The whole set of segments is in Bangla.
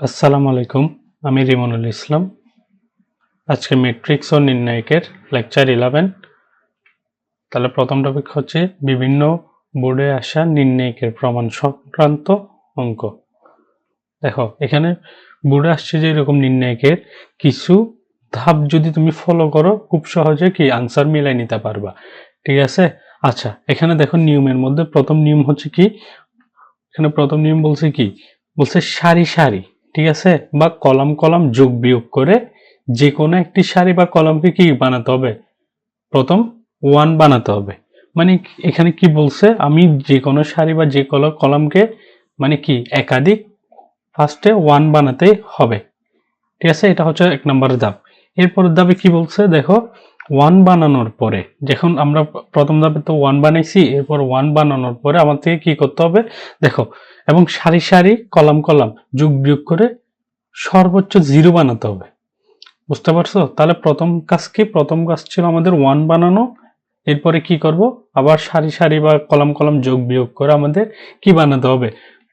আসসালামু আলাইকুম। আমি রিমনুল ইসলাম। আজকে ম্যাট্রিক্স ও নির্ণায়কের লেকচার 11। তাহলে প্রথম টপিক হচ্ছে বিভিন্ন বোর্ডে আসা নির্ণায়কের প্রমাণ সংক্রান্ত অঙ্ক। দেখো এখানে বোর্ডে আসছে যে এরকম নির্ণায়কের কিছু ধাপ যদি তুমি ফলো করো খুব সহজে কি আনসার মিলাই নিতে পারবা। ঠিক আছে? আচ্ছা, এখানে দেখো নিয়মের মধ্যে প্রথম নিয়ম হচ্ছে কি, এখানে প্রথম নিয়ম বলছে কি, বলছে সারি সারি, ঠিক আছে, বা কলাম কলাম যোগ বিয়োগ করে যে কোনো একটি সারি বা কলামকে কি বানাতে হবে, প্রথম ওয়ান বানাতে হবে। মানে এখানে কি বলছে, আমি যে কোনো সারি বা যে কোনো কলামকে মানে কি একাধিক ফার্স্টে ওয়ান বানাতে হবে। ঠিক আছে, এটা হচ্ছে এক নম্বর ধাপ। এরপরের ধাপে কি বলছে দেখো, ওয়ান বানানোর পরে, যখন আমরা প্রথম ধাপে তো ওয়ান বানাইছি, এরপর ওয়ান বানানোর পরে আমার থেকে কি করতে হবে দেখো, এবং সারি সারি কলাম কলাম যোগ বিয়োগ করে সর্বোচ্চ জিরো বানাতে হবে। বুঝতে পারছো? তাহলে প্রথম কাজ কি, প্রথম কাজ ছিল আমাদের ওয়ান বানানো, এরপরে কি করব, আবার সারি সারি বা কলাম কলাম যোগ বিয়োগ করে আমাদের কি বানাতে হবে,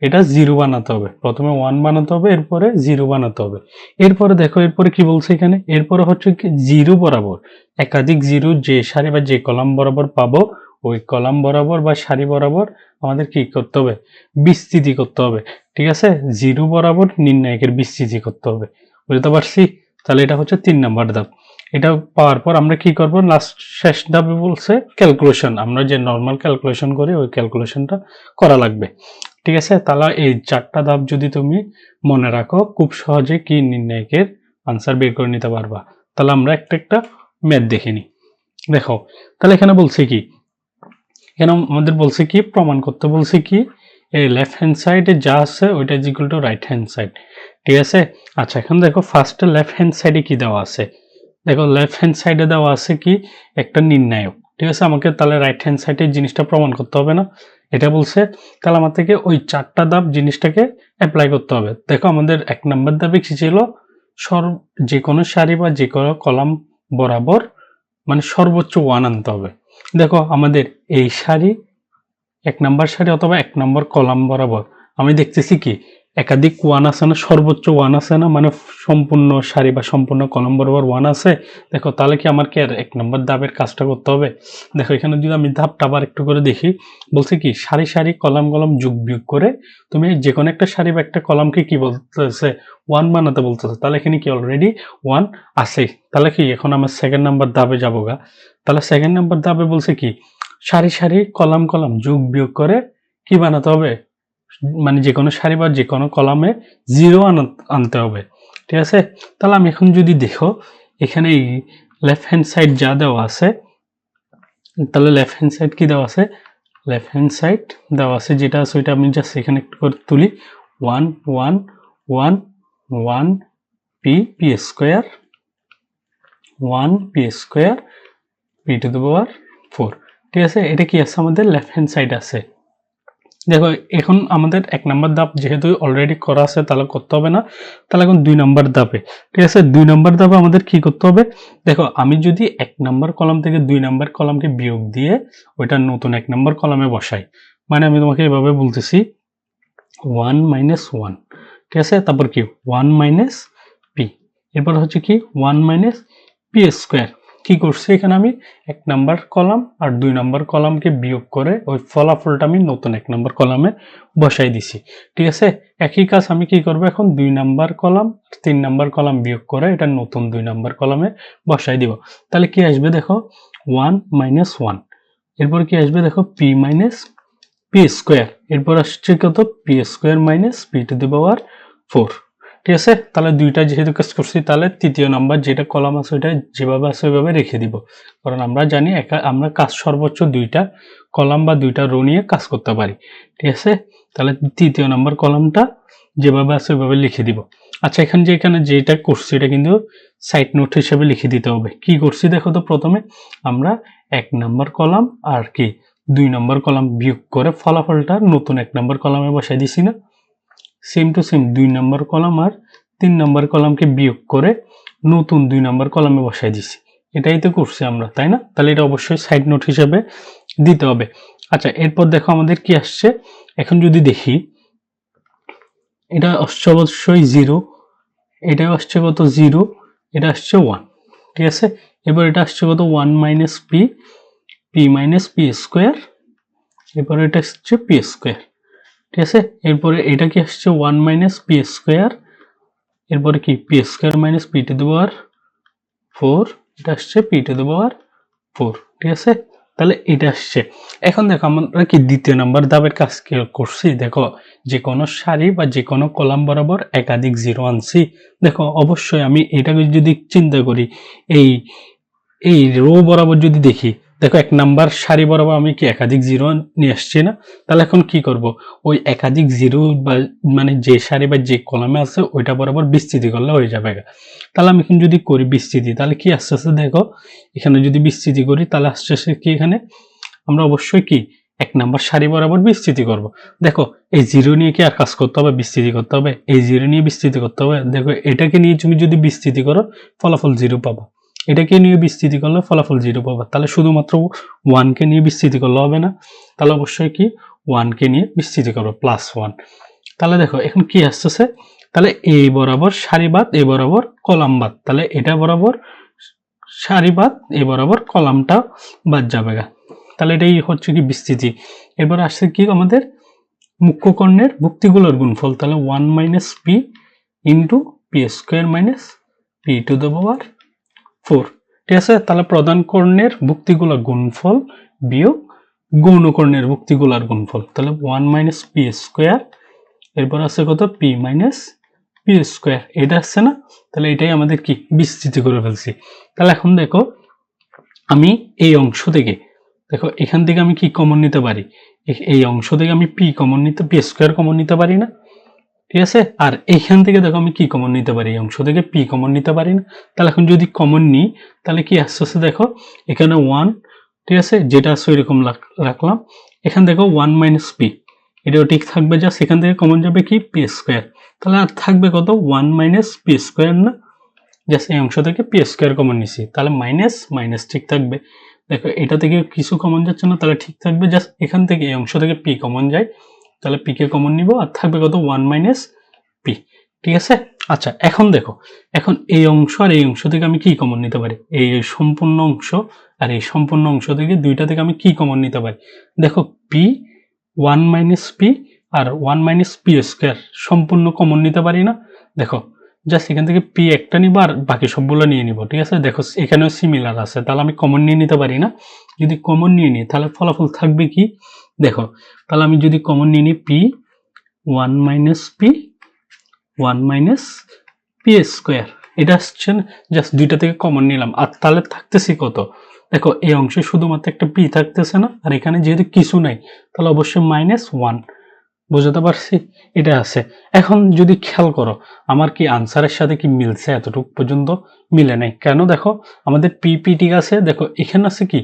এটা জিরো বানাতে হবে। প্রথমে ওয়ান বানাতে হবে, এরপরে জিরো বানাতে হবে। এরপরে দেখো, এরপরে কি বলছে এখানে, এরপরে হচ্ছে কি জিরো বরাবর একাধিক জিরো যে সারি বা যে কলাম বরাবর পাবো, ওই কলাম বরাবর বা সারি বরাবর আমাদের কি করতে হবে, বিস্তৃতি করতে হবে। ঠিক আছে, জিরো বরাবর নির্ণায়কের বিস্তৃতি করতে হবে। বুঝতে পারছি? তাহলে এটা হচ্ছে 3 নাম্বার ধাপ। এটা পাওয়ার পর আমরা কি করব, লাস্ট শেষ ধাপে বলছে ক্যালকুলেশন, আমরা যে নর্মাল ক্যালকুলেশন করি ওই ক্যালকুলেশনটা করা লাগবে। ঠিক আছে, তাহলে এই 4টা ধাপ যদি তুমি মনে রাখো, খুব সহজে কি নির্ণায়কের আনসার বের করে নিতে পারবা। তাহলে আমরা একটা একটা ম্যাথ দেখে নিই। দেখো, তাহলে এখানে বলছে কি, এখানে আমাদের বলছে কি প্রমাণ করতে বলছে কি, এই লেফট হ্যান্ড সাইডে যা আছে ওইটা is equal to right hand side. ঠিক আছে, আচ্ছা এখন দেখো ফার্স্টে লেফট হ্যান্ড সাইডে কি দেওয়া আছে, দেখো লেফট হ্যান্ড সাইডে দেওয়া আছে কি একটা নির্ণায়ক। ঠিক আছে, আমাকে তাহলে রাইট হ্যান্ড সাইডে জিনিসটা প্রমাণ করতে হবে না, এটা বলছে। তাহলে আমার থেকে ওই 4টা ধাপ জিনিসটাকে অ্যাপ্লাই করতে হবে। দেখো আমাদের 1 নম্বর ধাপে কি ছিল, যে কোনো সারি বা যে কোনো কলাম বরাবর মানে সর্বোচ্চ ওয়ান আনতে হবে। দেখো আমাদের এই সারি 1 নাম্বার সারি অথবা 1 নম্বর কলাম বরাবর আমি দেখতেছি কি একাধিক ওয়ান আছে না, সর্বোচ্চ ওয়ান আছে না, মানে সম্পূর্ণ সারি বা সম্পূর্ণ কলাম বরাবর ওয়ান আছে। দেখো তাহলে কি আমার কি আর 1 নম্বর ধাপের কাজটা করতে হবে। দেখো এখানে যদি আমি ধাপটা আবার একটু করে দেখি, বলছে কি সারি সারি কলাম কলাম যোগ বিয়োগ করে তুমি যে কোনো একটা সারি বা একটা কলামকে কি বলতেছে, ওয়ান বানাতে বলতেছে। তাহলে এখানে কি অলরেডি ওয়ান আছে। তাহলে কি এখন আমার 2nd নাম্বার ধাপে যাবো গা। তাহলে 2nd নাম্বার ধাপে বলছে কি সারি সারি কলাম কলাম যোগ বিয়োগ করে কি বানাতে হবে, মানে যে কোনো সারি বা যে কোনো কলামে জিরো আনতে হবে। ঠিক আছে, তাহলে আমি এখন যদি দেখো এখানে লেফট হ্যান্ড সাইড যা দেওয়া আছে, তাহলে লেফট হ্যান্ড সাইড কি দেওয়া আছে, লেফট হ্যান্ড সাইড দেওয়া আছে যেটা আছে ওইটা আমি জাস্ট এখানে একটু করে তুলি, 1 1 1 1 P square 1 P square P two the power 4। ঠিক আছে, এটা কি আছে আমাদের লেফট হ্যান্ড সাইড আছে। দেখো এখন আমাদের 1 নাম্বার ধাপ যেহেতু অলরেডি করা আছে তাহলে করতে হবে না। তাহলে এখন 2 নাম্বার ধাপে, ঠিক আছে, 2 নাম্বার ধাপে আমাদের কি করতে হবে, দেখো আমি যদি 1 নাম্বার কলাম থেকে 2 নাম্বার কলামকে বিয়োগ দিয়ে ওইটা নতুন 1 নাম্বার কলামে বসাই, মানে আমি তোমাকে এভাবে বলতেছি 1 মাইনাস 1। ঠিক আছে, তারপর কি 1 মাইনাস পি, এরপর হচ্ছে কি 1 মাইনাস পি স্কোয়ার। কি করছি এখানে আমি 1 নাম্বার কলাম আর 2 নাম্বার কলামকে বিয়োগ করে ওই ফলাফলটা আমি নতুন 1 নাম্বার কলামে বসাই দিছি। ঠিক আছে, একই কাজ আমি কি করব এখন 2 নাম্বার কলাম 3 নাম্বার কলাম বিয়োগ করে এটা নতুন 2 নাম্বার কলামে বসাই দিব। তাহলে কি আসবে দেখো 1 মাইনাস 1, এরপর কি আসবে দেখো পি মাইনাস পি স্কোয়ার, এরপর আসছে কত P square minus P to the power 4। ঠিক আছে, তাহলে দুইটা যেহেতু কাজ করছি তাহলে তৃতীয় নাম্বার যেটা কলাম আছে ওইটা যেভাবে আছে ওইভাবে রেখে দিব, কারণ আমরা জানি আমরা কাজ সর্বোচ্চ 2টা কলাম বা 2টা রো নিয়ে কাজ করতে পারি। ঠিক আছে, তাহলে তৃতীয় নাম্বার কলামটা যেভাবে আছে ওইভাবে লিখে দিব। আচ্ছা এখানে যেটা করছি এটা কিন্তু সাইড নোট হিসেবে লিখে দিতে হবে। কি করছি দেখো তো, প্রথমে আমরা 1 নাম্বার কলাম আর কি 2 নম্বর কলাম বিয়োগ করে ফলাফলটা নতুন 1 নম্বর কলামে বসাই দিছি না, সেম টু সেম 2 নম্বর কলাম আর 3 নম্বর কলামকে বিয়োগ করে নতুন 2 নম্বর কলামে বসাই দিছি। এটাই তো করছি আমরা, তাই না? তাহলে এটা অবশ্যই সাইড নোট হিসেবে দিতে হবে। আচ্ছা এরপর দেখো আমাদের কি আসছে, এখন যদি দেখি এটা আসছে অবশ্যই 0, এটা আসছে কত 0, এটা আসছে 1, ঠিক আছে। এবার এটা আসছে কত 1 minus P, P minus P square, এরপরে এটা আসছে পি স্কোয়ার, ঠিক আছে। এরপরে এটা কি আসছে 1 মাইনাস পি স্কোয়ার, এরপরে কি P square minus P to the power 4, এটা আসছে পি টু দি পাওয়ার 4, ঠিক আছে। তাহলে এটা আসছে। এখন দেখো আমরা কি দ্বিতীয় নাম্বার ধাপের কাজ করছি, দেখো যে কোনো সারি বা যে কোনো কলাম বরাবর একাধিক জিরো আনছি। দেখো অবশ্যই আমি এটাকে যদি চিন্তা করি, এই এই রো বরাবর যদি দেখি, দেখো এক নাম্বার সারি বরাবর আমি কি একাধিক জিরো নিয়ে আসছি না। তাহলে এখন কি করব, ওই একাধিক জিরো বা মানে যে সারি বা যে কলামে আছে ওইটা বরাবর বিস্তৃতি করলে হয়ে যাবে। তাহলে আমি এখন যদি করি বিস্তৃতি, তাহলে কি আস্তে আস্তে দেখো এখানে যদি বিস্তৃতি করি তাহলে আস্তে আস্তে কি এখানে আমরা অবশ্যই কি এক নাম্বার সারি বরাবর বিস্তৃতি করব। দেখো এই জিরো নিয়ে কি আর কাজ করতে হবে, বিস্তৃতি করতে হবে, এই জিরো নিয়ে বিস্তৃতি করতে হবে। দেখো এটাকে নিয়ে তুমি যদি বিস্তৃতি করো ফলাফল জিরো পাবা, এটাকে নিয়ে বিস্তৃতি করলে ফলাফল জিরো পাবা। তাহলে শুধুমাত্র 1 কে নিয়ে বিস্তৃতি করলে হবে না, তাহলে অবশ্যই কি 1 কে নিয়ে বিস্তৃতি করবো +1। তাহলে দেখো এখন কি আসতেছে, তাহলে এই বরাবর সারি বাদ এ বরাবর কলাম বাদ, তাহলে এটা বরাবর সারি বাদ এ বরাবর কলামটা বাদ যাবে গা। তাহলে এটাই হচ্ছে কি বিস্তৃতি। এবার আসছে কি আমাদের মুখ্য কর্ণের ভুক্তিগুলোর গুণফল, তাহলে 1 minus P into P square minus P two the power 4, ঠিক আছে। তাহলে প্রধান কর্ণের ভুক্তিগুলোর গুণফল বিয়োগ গৌণ কর্ণের ভুক্তিগুলোর গুণফল, তাহলে 1 মাইনাস পি স্কোয়ার, এরপর আছে কত পি মাইনাস পি স্কোয়ার, এটা আসছে না। তাহলে এটাই আমাদের কি বিস্তৃতি করে ফেলছি। তাহলে এখন দেখো আমি এই অংশ থেকে, দেখো এখান থেকে আমি কি কমন নিতে পারি, এই অংশ থেকে আমি পি কমন নিতে, পি স্কোয়ার কমন নিতে পারি না, ঠিক আছে। আর এখান থেকে দেখো আমি কি কমন নিতে পারি, এই অংশ থেকে পি কমন নিতে পারি না। তাহলে এখন যদি কমন নিই তাহলে কি আসতে আসতে দেখো এখানে 1, ঠিক আছে, যেটা আছে ওইরকম রাখলাম। এখান দেখো 1 মাইনাস পি, এটাও ঠিক থাকবে, যা সেখান থেকে কমন যাবে কি পি স্কোয়ার। তাহলে আর থাকবে কত 1 মাইনাস পি স্কোয়ার না, জাস্ট এই অংশ থেকে পি স্কোয়ার কমন নিছি, তাহলে মাইনাস মাইনাস ঠিক থাকবে। দেখো এটা থেকে কিছু কমন যাচ্ছে না, তাহলে ঠিক থাকবে, জাস্ট এখান থেকে এই অংশ থেকে পি কমন যায়, তাহলে পি কে কমন নিব, আর থাকবে কত 1 মাইনাস পি, ঠিক আছে। আচ্ছা এখন দেখো, এখন এই অংশ আর এই অংশ থেকে আমি কি কমন নিতে পারি, এই সম্পূর্ণ অংশ আর এই সম্পূর্ণ অংশ থেকে দুইটা থেকে আমি কি কমন নিতে পারি, দেখো P 1 minus P R 1 minus P square সম্পূর্ণ কমন নিতে পারি না। দেখো জাস্ট এখান থেকে পি একটা নিব আর বাকি সবগুলো নিয়ে নিব, ঠিক আছে। দেখো এখানেও সিমিলার আছে, তাহলে আমি কমন নিয়ে নিতে পারি না। যদি কমন নিয়ে নিই তাহলে ফলাফল থাকবে কি, দেখো তাহলে আমি যদি কমন নিয়ে নিই P 1 minus P 1 minus P square, এটা আসছে না, জাস্ট দুইটা থেকে কমন নিলাম, আর তাহলে থাকতেছি কত, দেখো এই অংশে শুধুমাত্র একটা পি থাকতেছে না, আর এখানে যেহেতু কিছু নাই তাহলে অবশ্যই -1, বুঝতে পারছি, এটা আছে। এখন যদি খেয়াল করো আমার কি আনসারের সাথে কি মিলছে, এতটুকু পর্যন্ত মিলে নাই কেন, দেখো আমাদের পি পি ঠিক আছে, দেখো এখানে আছে কি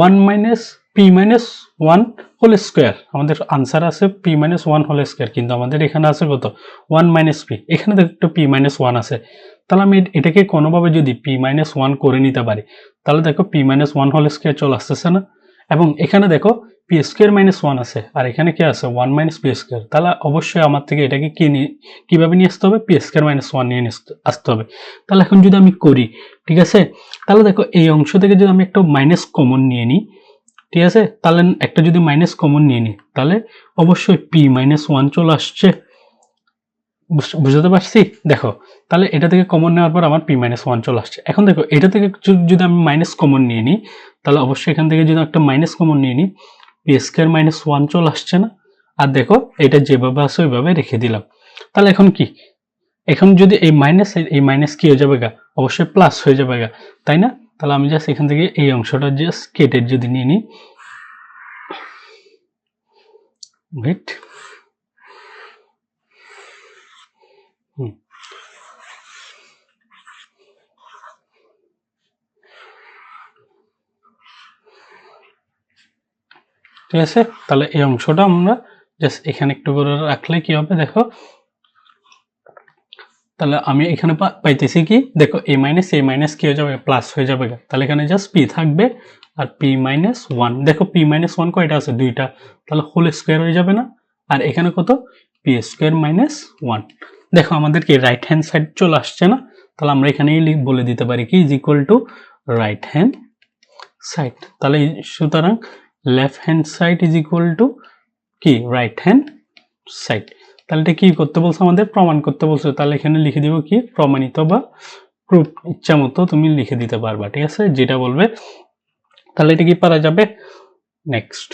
1 minus P minus 1 whole square, আমাদের আনসার আছে পি মাইনাস 1 হোল স্কোয়ার, কিন্তু আমাদের এখানে আছে কত 1 মাইনাস পি, এখানে দেখো একটু পি মাইনাস 1 আছে। তাহলে আমি এটাকে কোনোভাবে যদি পি মাইনাস 1 করে নিতে পারি, তাহলে দেখো পি মাইনাস 1 হোল স্কোয়ার চলে আসতেছে না, এবং এখানে দেখো পি স্কোয়ার মাইনাস 1 আছে, আর এখানে কি আছে 1 মাইনাস পি স্কোয়ার, তাহলে অবশ্যই আমার থেকে এটাকে কিভাবে নিয়ে আসতে হবে, পি স্কোয়ার মাইনাস 1 নিয়ে আসতে হবে। তাহলে এখন যদি আমি করি, ঠিক আছে, তাহলে দেখো এই অংশ থেকে যদি আমি একটা মাইনাস কমন নিয়ে নিই, ঠিক আছে, তাহলে একটা যদি মাইনাস কমন নিয়ে নিই তাহলে অবশ্যই পি মাইনাস 1 চলে আসছে, বুঝতে পারছি। দেখো তাহলে এটা থেকে কমন নেওয়ার পর আমার পি মাইনাস 1 চলে আসছে। এখন দেখো এটা থেকে যদি আমি মাইনাস কমন নিয়ে নিই তাহলে অবশ্যই এখান থেকে যদি একটা মাইনাস কমন নিয়ে নিই, পি স্কোয়ার মাইনাস 1 চলে আসছে না, আর দেখো এটা যেভাবে আছে ওইভাবে রেখে দিলাম। তাহলে এখন কি, এখন যদি এই মাইনাস কি হয়ে যাবে গা, অবশ্যই প্লাস হয়ে যাবে গা, তাই না। তাহলে আমি জাস্ট এখান থেকে এই অংশটা জাস্ট কেটে যদি নিয়ে নিই, ওয়েট, ঠিক আছে। তাহলে এই অংশটা আমরা জাস্ট এখানে একটু করে রাখলে কি হবে, দেখো তাহলে আমি এখানে পাইতেছি কি, দেখো এই মাইনাস কি হয়ে যাবে, প্লাস হয়ে যাবে, তাহলে এখানে জাস্ট পি থাকবে আর পি মাইনাস 1, দেখো পি মাইনাস 1 কয়টা আছে, দুইটা, তাহলে হোল স্কোয়ার হয়ে যাবে না, আর এখানে কত বি স্কোয়ার মাইনাস 1। দেখো আমাদের কি রাইট হ্যান্ড সাইড চলে আসছে না, তাহলে আমরা এখানেই বলে দিতে পারি কি is equal to right hand side. তাহলে সুতরাং left hand side is equal two কি রাইট হ্যান্ড সাইড। তাহলে এটা কি করতে বলছে, আমাদের প্রমাণ করতে বলছে। তাহলে এখানে লিখে দিব কি প্রমাণিত বা প্রুফ, ইচ্ছা মতো তুমি লিখে দিতে পারবা, ঠিক আছে, যেটা বলবে। তাহলে এটা কি পারা যাবে। নেক্সট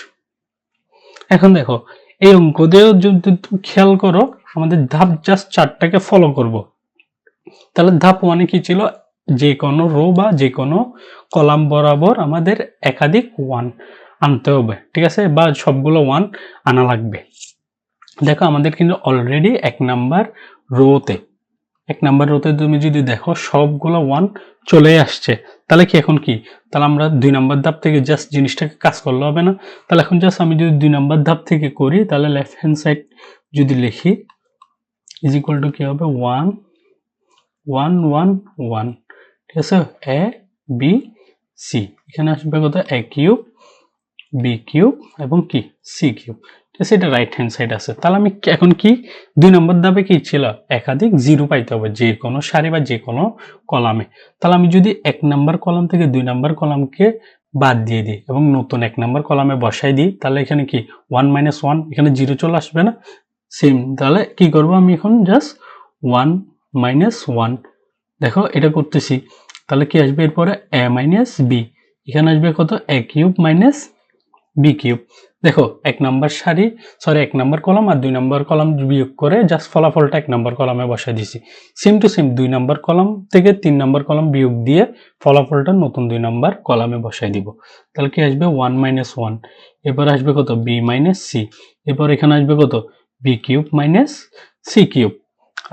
এখন দেখো এই অঙ্ক দিয়েও যদি তুমি খেয়াল করো, আমাদের ধাপ জাস্ট 4টাকে ফলো করব। তাহলে ধাপ 1 কি ছিল, যে কোনো রো বা যে কোনো কলাম বরাবর আমাদের একাধিক 1 আনতে হবে, ঠিক আছে, বা সবগুলো 1 আনা লাগবে। দেখো আমাদের কিন্তু অলরেডি 1 নাম্বার রোতে তুমি যদি দেখো সবগুলো 1 চলে আসছে। তাহলে কি এখন কি, তাহলে আমরা 2 নাম্বার ধাপ থেকে জাস্ট জিনিসটাকে কাজ করলে হবে না। তাহলে এখন জাস্ট আমি যদি 2 নাম্বার ধাপ থেকে করি, তাহলে লেফট হ্যান্ড সাইড যদি লিখি ইজ ইকুয়াল টু কি হবে 1 1 1 1, ঠিক আছে, এ বি সি, এখানে আসবে কত এ কিউব বি কিউব এবং কি সি কিউব, ঠিক আছে, এটা রাইট হ্যান্ড সাইড আছে। তাহলে আমি এখন কি 2 নম্বর ধাপে কি ছিল, একাধিক 0 পাইতে হবে যে কোনো সারি বা যে কোনো কলামে। তাহলে আমি যদি 1 নাম্বার কলাম থেকে 2 নাম্বার কলামকে বাদ দিয়ে দিই এবং নতুন 1 নাম্বার কলামে বসাই দিই, তাহলে এখানে কি 1 - 1, এখানে 0 চলে আসবে না, সেম। তাহলে কি করব আমি এখন জাস্ট 1 - 1, দেখো এটা করতেছি। তাহলে কি আসবে এরপরে এ মাইনাস বি, এখানে আসবে কত এ কিউব মাইনাস বি কিউব। দেখো 1 নাম্বার সারি, সরি 1 নাম্বার কলাম আর 2 নাম্বার কলাম বিয়োগ করে জাস্ট ফলাফলটা 1 নাম্বার কলামে বসাই দিছি। Same to same 2 number column থেকে 3 নাম্বার কলাম বিয়োগ দিয়ে ফলাফলটা নতুন 2 নাম্বার কলামে বসাই দিব। তাহলে কি আসবে 1 - 1, এরপর আসবে কত বি মাইনাস সি, এরপর এখানে আসবে কত B cube minus C cube.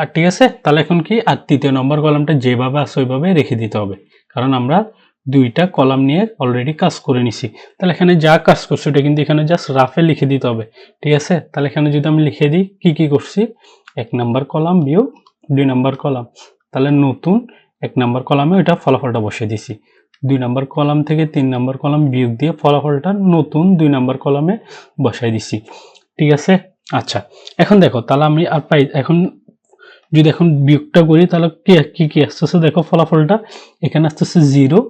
আর ঠিক আছে, তাহলে এখন কি আর 3য় নম্বর কলামটা যেভাবে আছে ওইভাবে রেখে দিতে হবে, কারণ আমরা 2টা কলাম নিয়ে অলরেডি কাজ করে নিছি। তাহলে এখানে যা কাজ করছি ওটা কিন্তু এখানে জাস্ট রাফে লিখে দিতে হবে, ঠিক আছে। তাহলে এখানে যদি আমি লিখে দিই কি করছি, 1 নাম্বার কলাম বিয়োগ 2 নাম্বার কলাম, তাহলে নতুন 1 নাম্বার কলামে ওইটা ফলাফলটা বসিয়ে দিছি। 2 নাম্বার কলাম থেকে 3 নাম্বার কলাম বিয়োগ দিয়ে ফলাফলটা নতুন 2 নাম্বার কলামে বসাই দিছি, ঠিক আছে। আচ্ছা এখন দেখো, তাহলে আমি আর পাই এখন যদি এখন বিয়োগটা করি তাহলে কি আসতেছে, দেখো ফলাফলটা এখানে আসতেছে 0,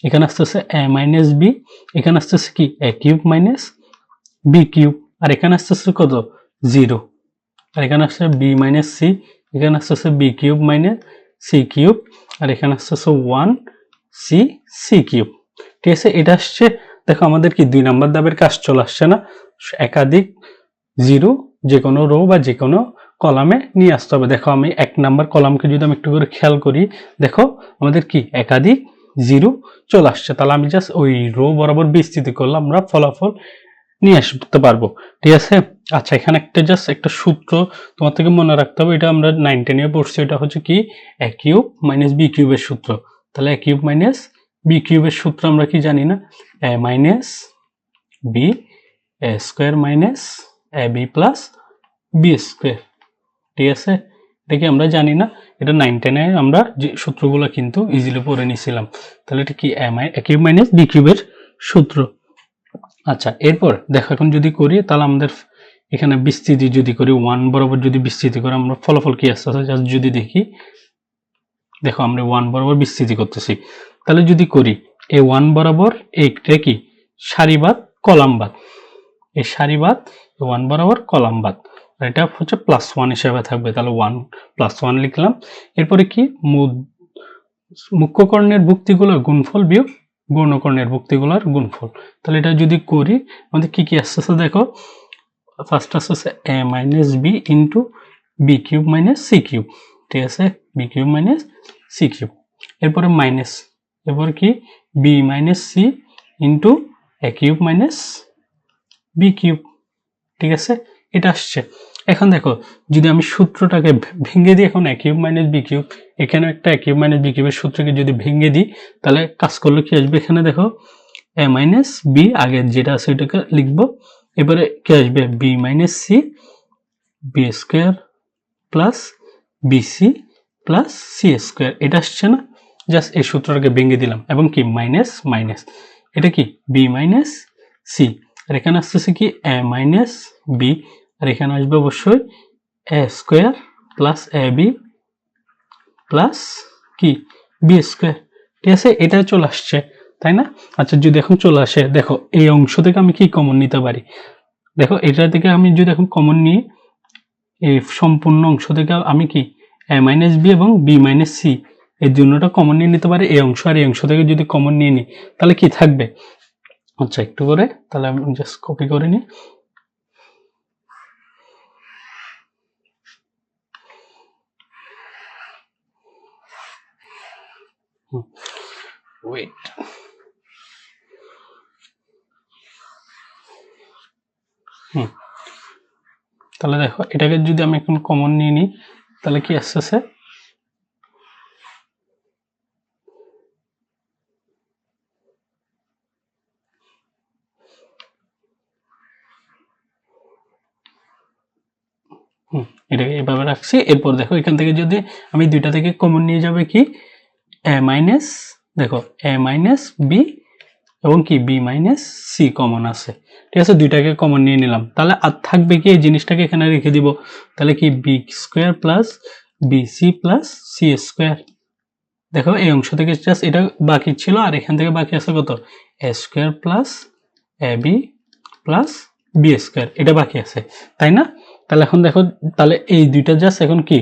এখানে আসতেছে এ মাইনাস বি, এখানে আসতেছে কি এ কিউব মাইনাস বি কিউব, আর এখানে আসতেছে কত 0, আর এখানে আসছে বি মাইনাস সি, এখানে আসতেছে B cube minus C cube, আর এখানে আসতেছে 1 সি সি কিউব, ঠিক আছে। এটা আসছে, দেখো আমাদের কি 2 নাম্বার ধাপের কাজ চলে আসছে না, একাধিক 0 যে কোনো রো বা যে কোনো কলামে নিয়ে আসতে হবে। দেখো আমি 1 নাম্বার কলামকে যদি আমি একটু করে খেয়াল করি, দেখো আমাদের কি একাধিক 0 চলে আসছে। তাহলে আমি জাস্ট ওই রো বরাবর বিস্তৃতি করলে আমরা ফলাফল নিয়ে আসতে পারবো, ঠিক আছে। আচ্ছা এখানে একটা সূত্র তোমার থেকে মনে রাখতে হবে, এটা আমরা 9 10 পড়ছি, এটা হচ্ছে কি এ কিউব মাইনাস বি কিউবের সূত্র। তাহলে এ কিউব মাইনাস বি কিউবের সূত্র আমরা কি জানি না, এ minus B A square minus A B plus B square, ঠিক আছে। এটা কি আমরা জানি না, এটা 9 10 আমরা যে সূত্রগুলো কিন্তু ইজিলি পড়ে নিছিলাম। তাহলে এটা কি এ কিউব মাইনাস বি কিউবের সূত্র। আচ্ছা এরপর দেখো এখন যদি করি, তাহলে আমাদের এখানে বিস্তৃতি যদি করি 1 বরাবর যদি বিস্তৃতি করি, আমরা ফলাফল কি আসতেছে জাস্ট যদি দেখি, দেখো আমরা 1 বরাবর বিস্তৃতি করতেছি। তাহলে যদি করি এই 1 বরাবর এইটা কি সারিবাদ কলামবাদ, এই সারিবাদ 1 বরাবর কলামবাদ, আর এটা হচ্ছে +1 হিসেবে থাকবে। তাহলে 1 +1 লিখলাম। এরপরে কি মুখ্য কর্ণের ভুক্তিগুলোর গুণফল বিয়োগ গৌণ কর্ণের ভুক্তিগুলোর গুণফল। তাহলে এটা যদি করি আমাদের কি আসতেছে, দেখো ফার্স্ট আসতেছে A minus B into B cube minus C cube, ঠিক আছে, B cube minus C cube. এরপরে মাইনাস, এরপর কি B minus C into A cube minus B cube, ঠিক আছে, এটা আসছে। এখন দেখো যদি আমি সূত্রটাকে ভেঙে দিই, এখন এ কিউব মাইনাস বি কিউব, এখানে একটা এ কিউব মাইনাস বি কিউবের সূত্রকে যদি ভেঙে দিই তাহলে কাজ করলে কি আসবে, এখানে দেখো এ মাইনাস বি আগে যেটা আছে ওইটাকে লিখবো, এবারে কি আসবে B minus C B square plus BC plus C square, এটা আসছে না। জাস্ট এই সূত্রটাকে ভেঙে দিলাম এবং কি মাইনাস মাইনাস, এটা কি বি মাইনাস সি, আর এখানে আসতেছে কি এ মাইনাস বি, আর এখানে আসবে অবশ্যই এ square plus A B plus কি বি স্কোয়ার। ঠিক আছে, এটা চলে আসছে তাই না? আচ্ছা, যদি এখন চলে আসে, দেখো এই অংশ থেকে আমি কি কমন নিতে পারি? দেখো এটা থেকে আমি যদি এখন কমন নিই, এই সম্পূর্ণ অংশ থেকে আমি কি এ মাইনাস বি এবং বি মাইনাস সি এই দুটোটা কমন নিয়ে নিতে পারি। এই অংশ আর এই অংশ থেকে যদি কমন নিয়ে নিই তাহলে কি থাকবে? আচ্ছা, একটু করে তাহলে আমি জাস্ট কপি করে নিই। ওয়েট, তাহলে দেখো এটাকে যদি আমি এখন কমন নিয়ে নিই তাহলে কি আসতেছে? এটাকে এভাবে রাখছি। এরপর দেখো এখান থেকে যদি আমি দুইটা থেকে কমন নিয়ে যাবে কি এ মাইনাস, দেখো এ মাইনাস বি এবং কি বি মাইনাস সি কমন আছে। ঠিক আছে, দুইটাকে কমন নিয়ে নিলাম। তাহলে আর থাকবে কি এই জিনিসটাকে এখানে রেখে দিব। তাহলে কি B square plus B C plus C square. দেখো এই অংশ থেকে জাস্ট এটা বাকি ছিল, আর এখান থেকে বাকি আছে কত? এ square plus A B plus B square, এটা বাকি আছে তাই না? তাহলে এখন দেখো, তাহলে এই দুইটা জাস্ট এখন কি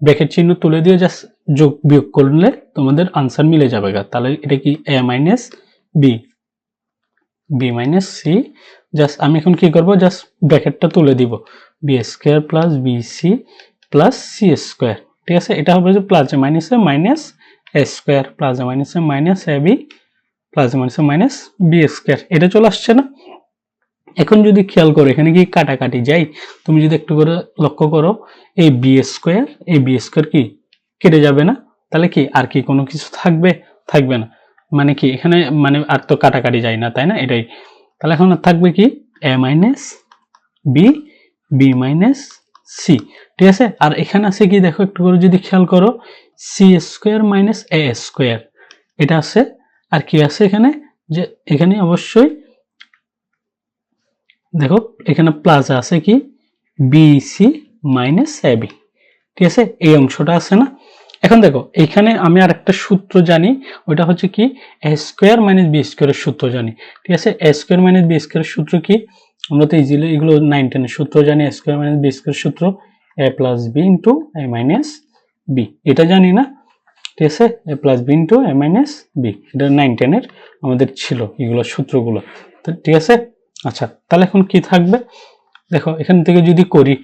ব্র্যাকেট চিহ্ন তুলে দিয়ে জাস্ট যোগ বিয়োগ করলে তোমাদের আনসার মিলে যাবে। তাহলে এটা কি A minus B B minus C, just আমি এখন কি করব, জাস্ট ব্র্যাকেটটা তুলে দিব, B square plus B C plus C square. ঠিক আছে, এটা হবে যে প্লাসে মাইনাসে মাইনাস এ স্কোয়ার, প্লাসে মাইনাসে মাইনাস এ বি প্লাসে মাইনাসে মাইনাস বি স্কোয়ার। এটা চলে আসছে না? এখন যদি খেয়াল করো এখানে কি কাটাকাটি যাই, তুমি যদি একটু করে লক্ষ্য করো, এই বি স্কোয়ার এই বি স্কোয়ার কি কেটে যাবে না? তাহলে কি আর কি কোনো কিছু থাকবে? থাকবে না। মানে কি এখানে মানে আর তো কাটাকাটি যায় না তাই না? এটাই। তাহলে এখন থাকবে কি A minus B B minus C. ঠিক আছে, আর এখানে আছে কি দেখো একটু করে যদি খেয়াল করো, সি স্কোয়ার মাইনাস এ স্কোয়ার, এটা আছে। আর কি আছে এখানে, যে এখানে অবশ্যই দেখো এখানে প্লাস আছে কি বিসি মাইনাস এবি। ঠিক আছে, এই অংশটা আছে না? এখন দেখো এখানে আমি আর একটা সূত্র জানি, ওইটা হচ্ছে কি এ স্কোয়ার মাইনাস বি স্কোয়ারের সূত্র জানি। ঠিক আছে, এ স্কোয়ার মাইনাস বি স্কোয়ারের সূত্র কি? আমরা তো ইজিলি এগুলো 9 10 এর সূত্র জানি। এ স্কোয়ার মাইনাস বি স্কোয়ারের সূত্র এ প্লাস বি ইন্টু এ মাইনাস বি, এটা জানি না? ঠিক আছে, এ প্লাস বি ইন্টু এ মাইনাস বি, এটা 9 10 এর আমাদের ছিল এগুলো সূত্রগুলো। তো ঠিক আছে, আচ্ছা তাহলে এখন কি থাকবে? দেখো এখান থেকে যদি করি,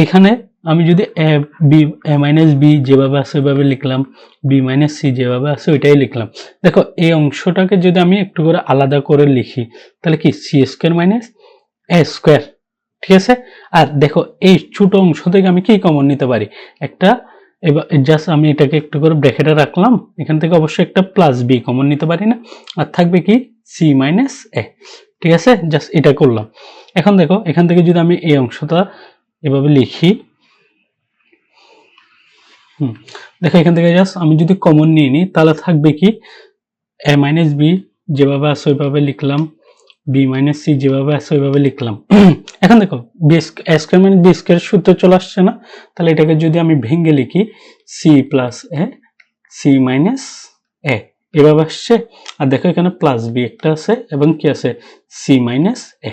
এখানে আমি যদি A B A minus B যেভাবে আছে ওইভাবে লিখলাম, বি মাইনাস সি যেভাবে আছে ওইটাই লিখলাম। দেখো এই অংশটাকে যদি আমি একটু করে আলাদা করে লিখি তাহলে কি সি স্কোয়ার মাইনাস এ স্কোয়ার। ঠিক আছে, আর দেখো এই ছোট অংশ থেকে আমি কি কমন নিতে পারি? একটা, এবার জাস্ট আমি এটাকে একটু করে ব্র্যাকেটে রাখলাম, এখান থেকে অবশ্যই একটা প্লাস বি কমন নিতে পারি না? আর থাকবে কি সি মাইনাস এ। ঠিক আছে, জাস্ট এটা করলাম। এখন দেখো এখান থেকে যদি আমি এই অংশটা এভাবে লিখি, দেখো এখান থেকে জাস্ট আমি যদি কমন নিয়ে নিই তাহলে থাকবে কি এ মাইনাস বি যেভাবে আছে ওইভাবে লিখলাম, বি মাইনাস সি যেভাবে আছে ওইভাবে লিখলাম। এখন দেখো B square minus B square সূত্র চলে আসছে না? তাহলে এটাকে যদি আমি ভেঙে লিখি C plus A C minus A, এভাবে আসছে। আর দেখো এখানে প্লাস বি একটা আছে এবং কি আছে সি মাইনাস এ।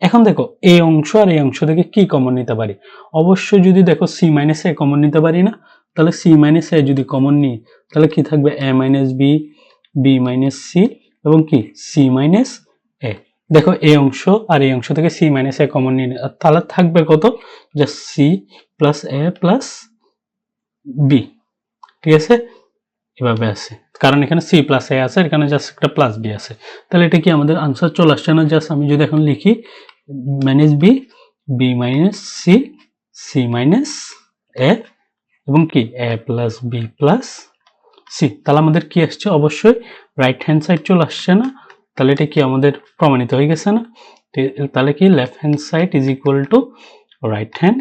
এখন দেখো এই অংশ আর এই অংশ থেকে কি কমন নিতে পারি? অবশ্যই যদি দেখো সি মাইনাস এ কমন নিতে পারি না? তাহলে সি মাইনাস এ যদি কমন নিই তাহলে কি থাকবে A minus B B minus C এবং কি সি মাইনাস এ। দেখো এই অংশ আর এই অংশ থেকে সি মাইনাস এ কমন নিয়ে তাহলে থাকবে কত? Just see plus A plus B. ঠিক আছে, এভাবে আছে কারণ এখানে সি প্লাস এ আছে, এখানে জাস্ট একটা প্লাস বি আছে। তাহলে এটা কি আমাদের আনসার চলে আসছে না? জাস্ট আমি যদি এখন লিখি minus B B minus C C minus A এবং কি A plus B plus C, তাহলে আমাদের কি আসছে? অবশ্যই রাইট হ্যান্ড সাইড চলে আসছে না? তাহলে এটা কি আমাদের প্রমাণিত হয়ে গেছে না? তাহলে কি left hand side is equal to right hand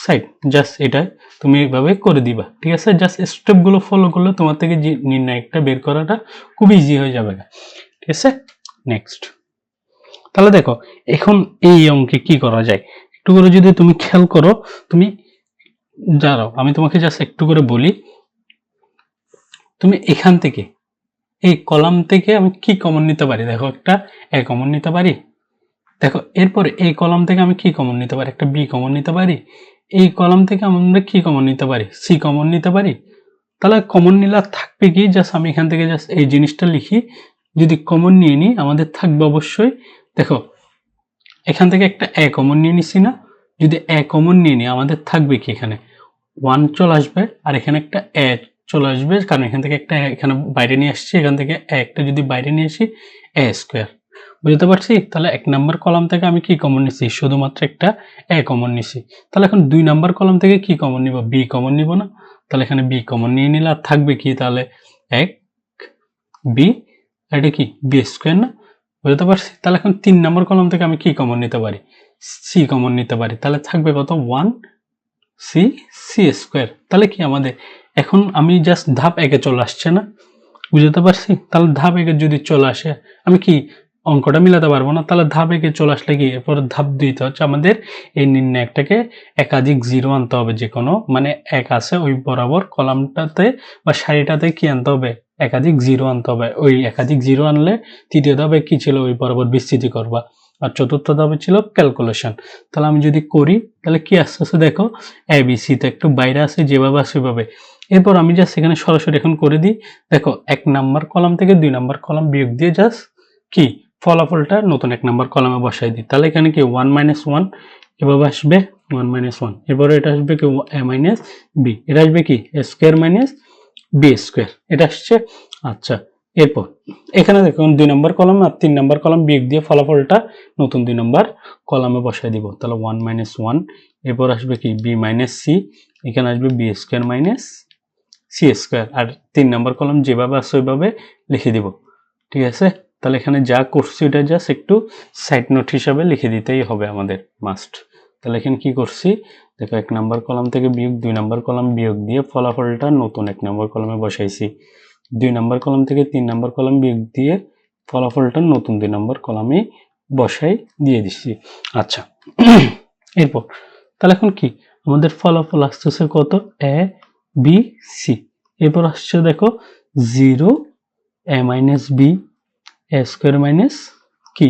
side. Just এটা তুমি এইভাবে করে দিবা। ঠিক আছে, জাস্ট স্টেপগুলো ফলো করলে তোমার থেকে নির্ণায়কটা বের করাটা খুব ইজি হয়ে যাবে। ঠিক আছে, নেক্সট। তাহলে দেখো এখন এই অঙ্কে কি করা যায় একটু করে যদি তুমি খেয়াল করো, তুমি দাঁড়াও, আমি তোমাকে জাস্ট একটু করে বলি। তুমি এখান থেকে এই কলাম থেকে আমি কি কমন নিতে পারি? দেখো, একটা এ কমন নিতে পারি। দেখো, এরপরে এই কলাম থেকে আমি কি কমন নিতে পারি? একটা বি কমন নিতে পারি। এই কলাম থেকে আমরা কি কমন নিতে পারি? সি কমন নিতে পারি। তাহলে কমন নিলে আর থাকবে কি? জাস্ট আমি এখান থেকে জাস্ট এই জিনিসটা লিখি। যদি কমন নিয়ে নিই, আমাদের থাকবে অবশ্যই, দেখো এখান থেকে একটা এ কমন নিয়ে নিছি না? যদি এ কমন নিয়ে নিই, আমাদের থাকবে কি? এখানে 1 চলে আসবে, আর এখানে একটা এ চলে আসবে, কারণ এখান থেকে একটা এখানে বাইরে নিয়ে আসছি, এখান থেকে একটা যদি বাইরে নিয়ে আসি, এ স্কোয়ার। বুঝতে পারছি? তাহলে 1 নাম্বার কলাম থেকে আমি কি কমন নিছি? শুধুমাত্র একটা এ কমন নিছি। তাহলে এখন 2 নাম্বার কলাম থেকে কি কমন নিব? বি কমন নিব না? তাহলে এখানে বি কমন নিয়ে নিলে আর থাকবে কি? তাহলে 1 বি, এটা কি বি স্কোয়ার না? বুঝতে পারছি? তাহলে এখন 3 নাম্বার কলাম থেকে আমি কি কমন নিতে পারি? সি কমন নিতে পারি। তাহলে থাকবে কত? 1 সি, সি স্কোয়ার। তাহলে কি আমাদের এখন আমি জাস্ট ধাপ একে চলে আসছে না? বুঝতে পারছি? তাহলে ধাপ একে যদি চলে আসে, আমি কি অঙ্কটা মিলাতে পারবো না? তাহলে ধাপ একে চলে আসলে কি, এরপর ধাপ 2তে হচ্ছে আমাদের এই নির্ণায়কটাকে একাধিক জিরো আনতে হবে। যে কোনো মানে এক আছে ওই বরাবর কলামটাতে বা সারিটাতে কি আনতে হবে? একাধিক জিরো আনতে হবে। ওই একাধিক জিরো আনলে তৃতীয় ধাপে কি ছিল? ওই বরাবর বিস্তৃতি করবা। আর চতুর্থ ধাপে ছিল ক্যালকুলেশন। তাহলে আমি যদি করি, তাহলে কি আসতেছে দেখো, এ বি সি তো একটু বাইরে আছে, যেভাবে আছে সেভাবে। এরপর আমি জাস্ট এখানে সরাসরি এখন করে দিই। দেখো, 1 নাম্বার কলাম থেকে 2 নাম্বার কলাম বিয়োগ দিয়ে জাস্ট কি ফলাফলটা নতুন 1 নাম্বার কলামে বসাই দিই। তাহলে এখানে কি 1 - 1 এভাবে আসবে, 1 - 1। এরপরে এটা আসবে কি a - b, এটা আসবে কি a square minus b square, এটা আসছে। আচ্ছা, এরপর এখানে দেখুন 2 নাম্বার কলাম আর 3 নাম্বার কলাম বিয়োগ দিয়ে ফলাফলটা নতুন 2 নাম্বার কলামে বসাই দিব। তাহলে 1 - 1, এরপর আসবে কি b - c, এখানে আসবে b square minus C square, আর 3 নাম্বার কলাম যেভাবে আছে ওইভাবে লিখে দিব। ঠিক আছে? তাহলে এখানে যা করছি ওটা জাস্ট একটু সাইড নোট হিসাবে লিখে দিতেই হবে আমাদের, মাস্ট। তাহলে এখানে কি করছি? দেখো, 1 নাম্বার কলাম থেকে বিয়োগ 2 নাম্বার কলাম বিয়োগ দিয়ে ফলাফলটা নতুন 1 নাম্বার কলামে বসাইছি। 2 নাম্বার কলাম থেকে 3 নাম্বার কলাম বিয়োগ দিয়ে ফলাফলটা নতুন 2 নাম্বার কলামে বসাই দিয়ে দিচ্ছি। আচ্ছা, এরপর তাহলে এখন কি আমাদের ফলাফল আসতেছে কত? এ বি সি। এরপর আসছে দেখো 0 a - b a square minus কি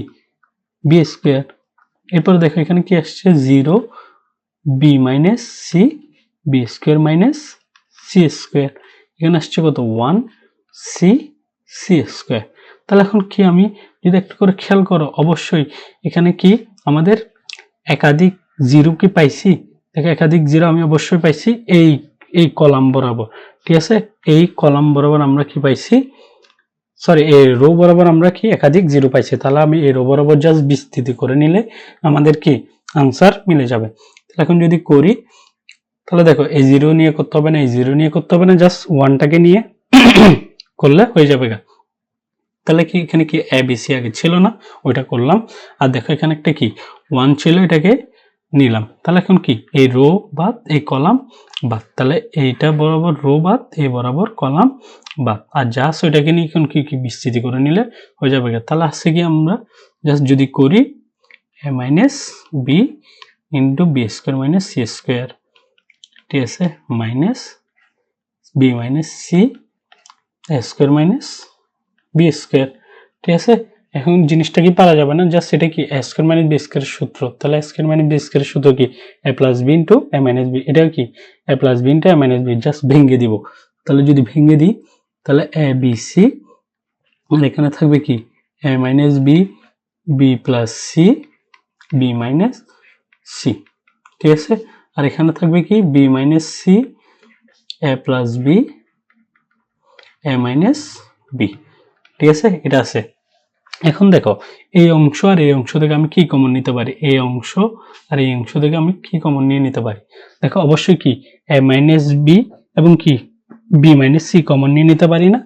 b স্কয়ার। এরপর দেখো এখানে কি আসছে 0 b - c b square minus c square. এখানে আসছে কত? 1 c c স্কয়ার। তাহলে এখন কি আমি যদি একটু করে খেয়াল করো, অবশ্যই এখানে কি আমাদের একাধিক জিরো কি পাইছি? দেখো, একাধিক জিরো আমি অবশ্যই পাইছি এই কলাম বরাবর। ঠিক আছে? এই কলাম বরাবর আমরা কি পাইছি? সরি, এই রো বরাবর আমরা কি একাধিক জিরো পাইছি। তাহলে আমি এই রো বরাবর জাস্ট বিস্তৃতি করে নিলে আমাদের কি আনসার মিলে যাবে। তাহলে এখন যদি করি, তাহলে দেখো এই জিরো নিয়ে করতে হবে না, এই জিরো নিয়ে করতে হবে না, জাস্ট ওয়ানটাকে নিয়ে করলে হয়ে যাবে। তাহলে কি এখানে কি এ বি সি আগে ছিল না? ওইটা করলাম। আর দেখো এখানে একটা কি 1 ছিল, এটাকে নিলাম। তাহলে এখন কি এই রো বাদ এই কলাম বাদ, তাহলে এইটা বরাবর রো বাদ এই বরাবর কলাম বাদ, আর জাস্ট ওইটাকে নিয়ে এখন কি বিস্তৃতি করে নিলে হয়ে যাবে। তাহলে আসছে কি আমরা জাস্ট যদি করি a - b into B square minus C square, ঠিক আছে, minus B - C square minus B square. ঠিক আছে? এখন জিনিসটা কি পারা যাবে না? জাস্ট এটা কি a square minus B square সূত্র। তাহলে a square minus B square সূত্র কি a plus B into a minus B. এটা কি a plus B into a minus B, just ভেঙে দিব। তাহলে যদি ভেঙে দিই, তাহলে a বি সি, আর এখানে থাকবে কি a minus B, B plus C, B minus C. ঠিক আছে? আর এখানে থাকবে কি B minus C, a plus B, a minus B. ঠিক আছে? এটা আছে। এখন দেখো, এই অংশ আর এই অংশ থেকে আমি কি কমন নিতে পারি? এই অংশ আর এই অংশ থেকে আমি কি কমন নিয়ে নিতে পারি? দেখো, অবশ্যই কি a মাইনাস বি এবং কি বি মাইনাস সি কমন নিয়ে নিতে পারি না?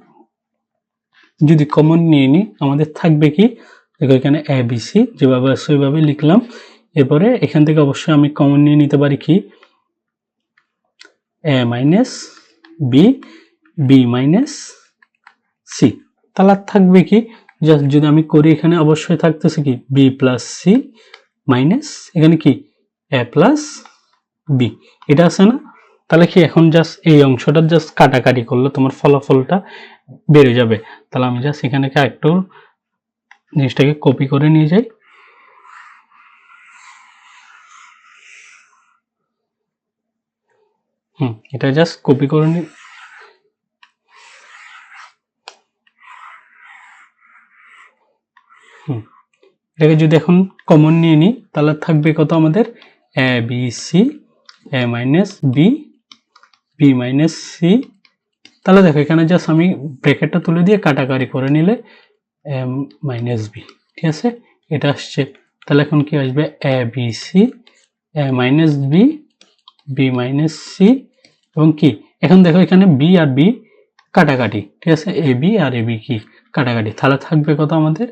যদি কমন নিয়ে নিই, আমাদের থাকবে কি? দেখো, এখানে এ বি সি যেভাবে আছে ওইভাবে লিখলাম। এরপরে এখান থেকে অবশ্যই আমি কমন নিয়ে নিতে পারি কি a minus B, B minus C. তাহলে থাকবে কি, জাস্ট যদি আমি করি, এখানে অবশ্যই থাকতেছে কি বি প্লাস সি মাইনাস এখানে কি এ প্লাস বি, এটা আছে না? তাহলে কি এখন জাস্ট এই অংশটা জাস্ট কাটাকাটি করলে তোমার ফলাফলটা বেড়ে যাবে। তাহলে আমি জাস্ট এখানে একটু জিনিসটাকে কপি করে নিয়ে যাই। এটা জাস্ট কপি করে নি। এটাকে যদি এখন কমন নিয়ে নিই তাহলে থাকবে কত আমাদের A B C A minus B B minus C. তাহলে দেখো এখানে জাস্ট আমি ব্র্যাকেটটা তুলে দিয়ে কাটাকাটি করে নিলে এম মাইনাস বি, ঠিক আছে, এটা আসছে। তাহলে এখন কি আসবে A B C A minus B B minus C এবং কি এখন দেখো এখানে বি আর বি কাটাকাটি, ঠিক আছে, A B R A B কি কাটাকাটি, তাহলে থাকবে কত আমাদের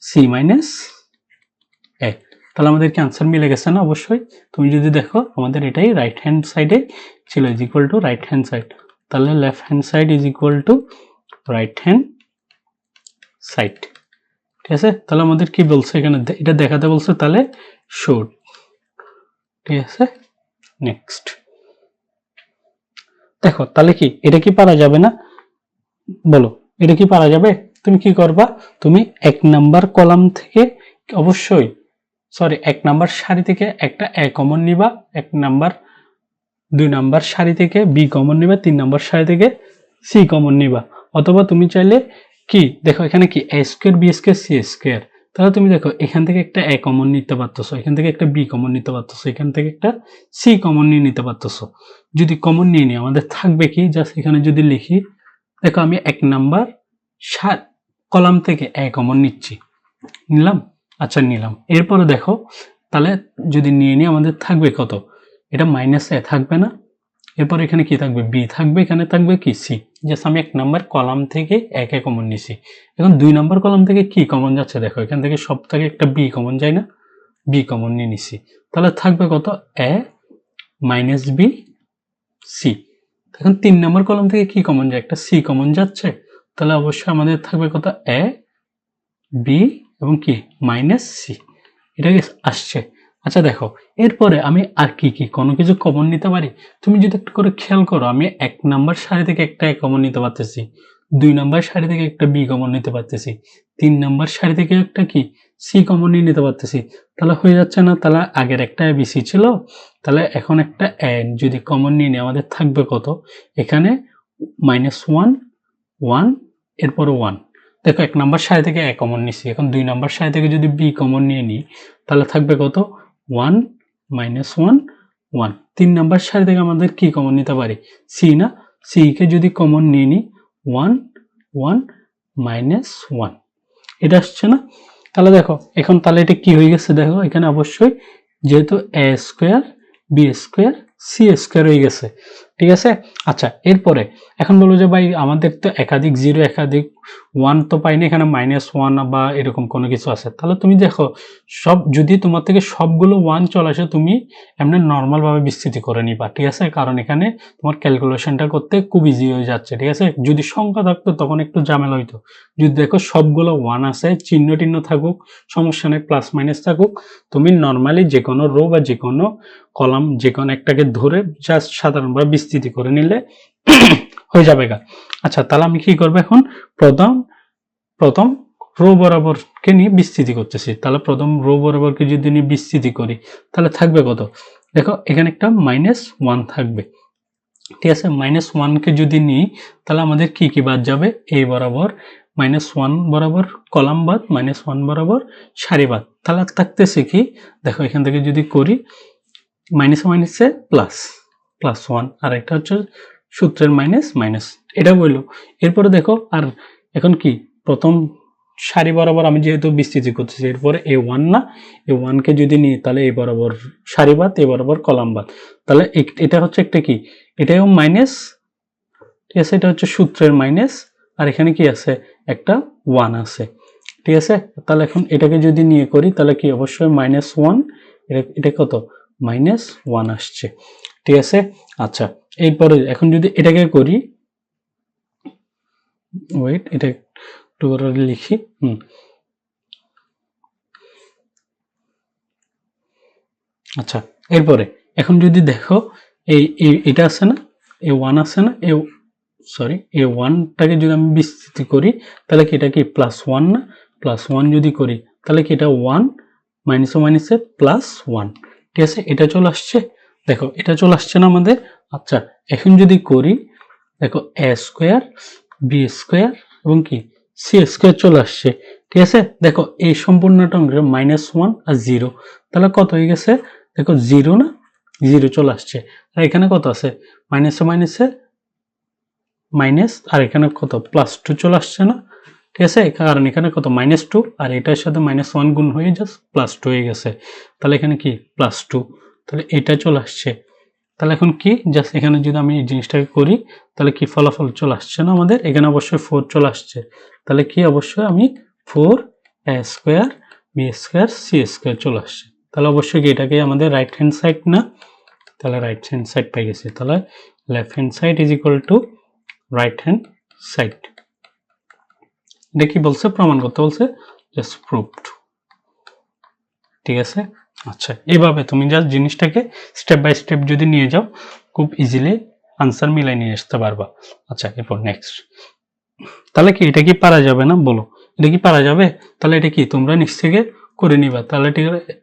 সি মাইনাস এ। তাহলে আমাদের কি আনসার মিলে গেছে না? অবশ্যই। তুমি যদি দেখো আমাদের এটাই রাইট হ্যান্ড সাইডে ছিল, is equal to right hand side. তাহলে left hand side is equal to right hand side, ঠিক আছে। তাহলে আমাদের কি বলছে এখানে, এটা দেখাতে বলছে, তাহলে শুড, ঠিক আছে। নেক্সট দেখো তাহলে কি এটা কি পারা যাবে না? বলো এটা কি পারা যাবে? তুমি কি করবা, তুমি 1 নাম্বার কলাম থেকে অবশ্যই এক নাম্বার সারি থেকে একটা এ কমন নিবা, 2 নাম্বার সারি থেকে বি কমন নিবা, 3 নাম্বার সারি থেকে সি কমন নিবা। অথবা তুমি চাইলে কি দেখো এখানে কি A square B square C square, তাহলে তুমি দেখো এখান থেকে একটা এ কমন নিতে পারতেছো, এখান থেকে একটা বি কমন নিতে পারতেছো, এখান থেকে একটা সি কমন নিয়ে নিতে পারতেছো। যদি কমন নিয়ে নিই আমাদের থাকবে কি, জাস্ট এখানে যদি লিখি, দেখো আমি 1 নাম্বার কলাম থেকে এ কমন নিচ্ছি, নিলাম, আচ্ছা নিলাম। এরপরে দেখো তাহলে যদি নিয়ে নিই আমাদের থাকবে কত, এটা মাইনাস এ থাকবে না, এরপর এখানে কি থাকবে বি থাকবে, এখানে থাকবে কি সি। জাস্ট আমি 1 নাম্বার কলাম থেকে একে কমন নিছি। এখন 2 নাম্বার কলাম থেকে কি কমন যাচ্ছে, দেখো এখান থেকে সব থেকে একটা বি কমন যায় না, বি কমন নিয়ে নিছি। তাহলে থাকবে কত এ মাইনাস বি সি। এখন 3 নাম্বার কলাম থেকে কি কমন যায়, একটা সি কমন যাচ্ছে, তাহলে অবশ্যই আমাদের থাকবে কত এ বি এবং কি মাইনাস সি, এটা আসছে। আচ্ছা দেখো এরপরে আমি আর কি কি কোনো কিছু কমন নিতে পারি, তুমি যদি একটু করে খেয়াল করো, আমি 1 নাম্বার সারি থেকে একটা এ কমন নিতে পারতেছি, 2 নাম্বার সারি থেকে একটা বি কমন নিতে পারতেছি, 3 নাম্বার সারি থেকে একটা কি সি কমন নিয়ে নিতে পারতেছি। তাহলে হয়ে যাচ্ছে না? তাহলে আগের একটা এ বি সি ছিল, তাহলে এখন একটা এ যদি কমন নিয়ে নিই আমাদের থাকবে কত, এখানে -1 1 এরপরে 1। দেখো 1 নাম্বার সারি থেকে এ কমন নিছি, এখন 2 নাম্বার সারি থেকে যদি বি কমন নিয়ে নিই তাহলে থাকবে কত 1 -1 1। 3 নাম্বার সারি থেকে আমাদের কি কমন নিতে পারি, সি না, সি কে যদি কমন নিয়ে নিই 1 1 -1, এটা আসছে না? তাহলে দেখো এখন তাহলে এটা কি হয়ে গেছে, দেখো এখানে অবশ্যই যেহেতু A square B square C square হয়ে গেছে, ঠিক আছে। আচ্ছা এরপরে এখন বলবো যে ভাই আমাদের তো একাধিক জিরো একাধিক 1 তো পাইনি, এখানে -1 বা এরকম কোনো কিছু আছে, তাহলে তুমি দেখো সব যদি তোমার থেকে সবগুলো 1 চলে আসে তুমি এমনি নর্মাল ভাবে বিস্তৃতি করে নিবা, ঠিক আছে, কারণ এখানে তোমার ক্যালকুলেশনটা করতে খুব ইজি হয়ে যাচ্ছে, ঠিক আছে। যদি সংখ্যা থাকতো তখন একটু ঝামেলা হইতো, যদি দেখো সবগুলো 1 আছে, চিহ্ন টিহ্ন থাকুক সমস্যা নেই, প্লাস মাইনাস থাকুক, তুমি নর্মালি যে কোনো রো বা যে কোনো কলাম যে কোনো একটাকে ধরে জাস্ট সাধারণভাবে বিস্তৃতি করে নিলে হয়ে যাবে গা। আচ্ছা তাহলে আমি কি করবো এখন, প্রথম রো বরাবরকে নিয়ে বিস্তৃতি করতেছি, তাহলে প্রথম রো বরাবরকে যদি নিয়ে বিস্তৃতি করি তাহলে থাকবে কত, দেখো এখানে একটা -1 থাকবে, ঠিক আছে। -1 কে যদি নিই তাহলে আমাদের কি কি বাদ যাবে, এই বরাবর -1 বরাবর কলাম বাদ, -1 বরাবর সারি বাদ, তাহলে থাকতেছে কি, দেখো এখান থেকে যদি করি মাইনাসে মাইনাসে প্লাস +1, আর একটা হচ্ছে সূত্রের মাইনাস মাইনাস, এটা বললো। এরপরে দেখো আর এখন কি প্রথম সারি বরাবর আমি যেহেতু বিস্তৃতি করতেছি, এরপরে A1 না, A1 কে যদি নিই তাহলে এই বরাবর সারি বাদ, এই বরাবর কলাম বাদ, তাহলে এটা হচ্ছে একটা কি, এটাও মাইনাস, ঠিক আছে, এটা হচ্ছে সূত্রের মাইনাস, আর এখানে কি আছে একটা 1 আছে, ঠিক আছে। তাহলে এখন এটাকে যদি নিয়ে করি তাহলে কি অবশ্যই -1, এটা কত -1 আসছে, ঠিক আছে। আচ্ছা এরপরে এখন যদি এটাকে করি, ওয়েট এটা একটু করে লিখি, আচ্ছা এরপরে এখন যদি দেখো এটা আছে না, এ ওয়ান আছে না, সরি এ ওয়ানটাকে যদি আমি বিস্তৃত করি তাহলে কি এটা কি প্লাস ওয়ান না, প্লাস ওয়ান যদি করি তাহলে কি এটা ওয়ান মাইনাসে প্লাস ওয়ান, ঠিক আছে, এটা চলে আসছে। দেখো এটা চলে আসছে না আমাদের। আচ্ছা এখন যদি করি দেখো এ স্কোয়ার বি স্কোয়ার এবং কি সি স্কোয়ার চলে আসছে, ঠিক আছে। দেখো এই সম্পূর্ণটা মাইনাস ওয়ান আর জিরো, তাহলে কত হয়ে গেছে দেখো জিরো না, জিরো চলে আসছে। আর এখানে কত আছে মাইনাসে মাইনাস, আর এখানে কত প্লাস টু চলে আসছে না, ঠিক আছে, কারণ এখানে কত মাইনাস টু আর এটার সাথে মাইনাস ওয়ান গুণ হয়ে জাস্ট প্লাস টু হয়ে গেছে, তাহলে এখানে কি প্লাস টু, তাহলে এটা চলে আসছে। তাহলে এখন কি জাস্ট এখানে যদি আমি এই জিনিসটাকে করি তাহলে কি ফলাফল চলে আসছে না আমাদের, এখানে অবশ্যই ফোর চলে আসছে। তাহলে কি অবশ্যই আমি four A square B square C square চলে আসছে। তাহলে অবশ্যই এটাকে আমাদের রাইট হ্যান্ড সাইড না, তাহলে রাইট হ্যান্ড সাইড পেয়ে গেছি। তাহলে left hand side is equal to right hand side. এটা কি বলছে প্রমাণ করতে বলছে, জাস্ট প্রুভড, ঠিক আছে। আচ্ছা এইভাবে তুমি জাস্ট জিনিসটাকে স্টেপ বাই স্টেপ যদি নিয়ে যাও খুব ইজিলি আনসার মিলাই নিয়ে আসতে পারবা। আচ্ছা এরপর নেক্সট, তাহলে কি এটা কি পারা যাবে না বলো, এটা কি পারা যাবে, তাহলে এটা কি তোমরা নিচ থেকে করে নিবা। তাহলে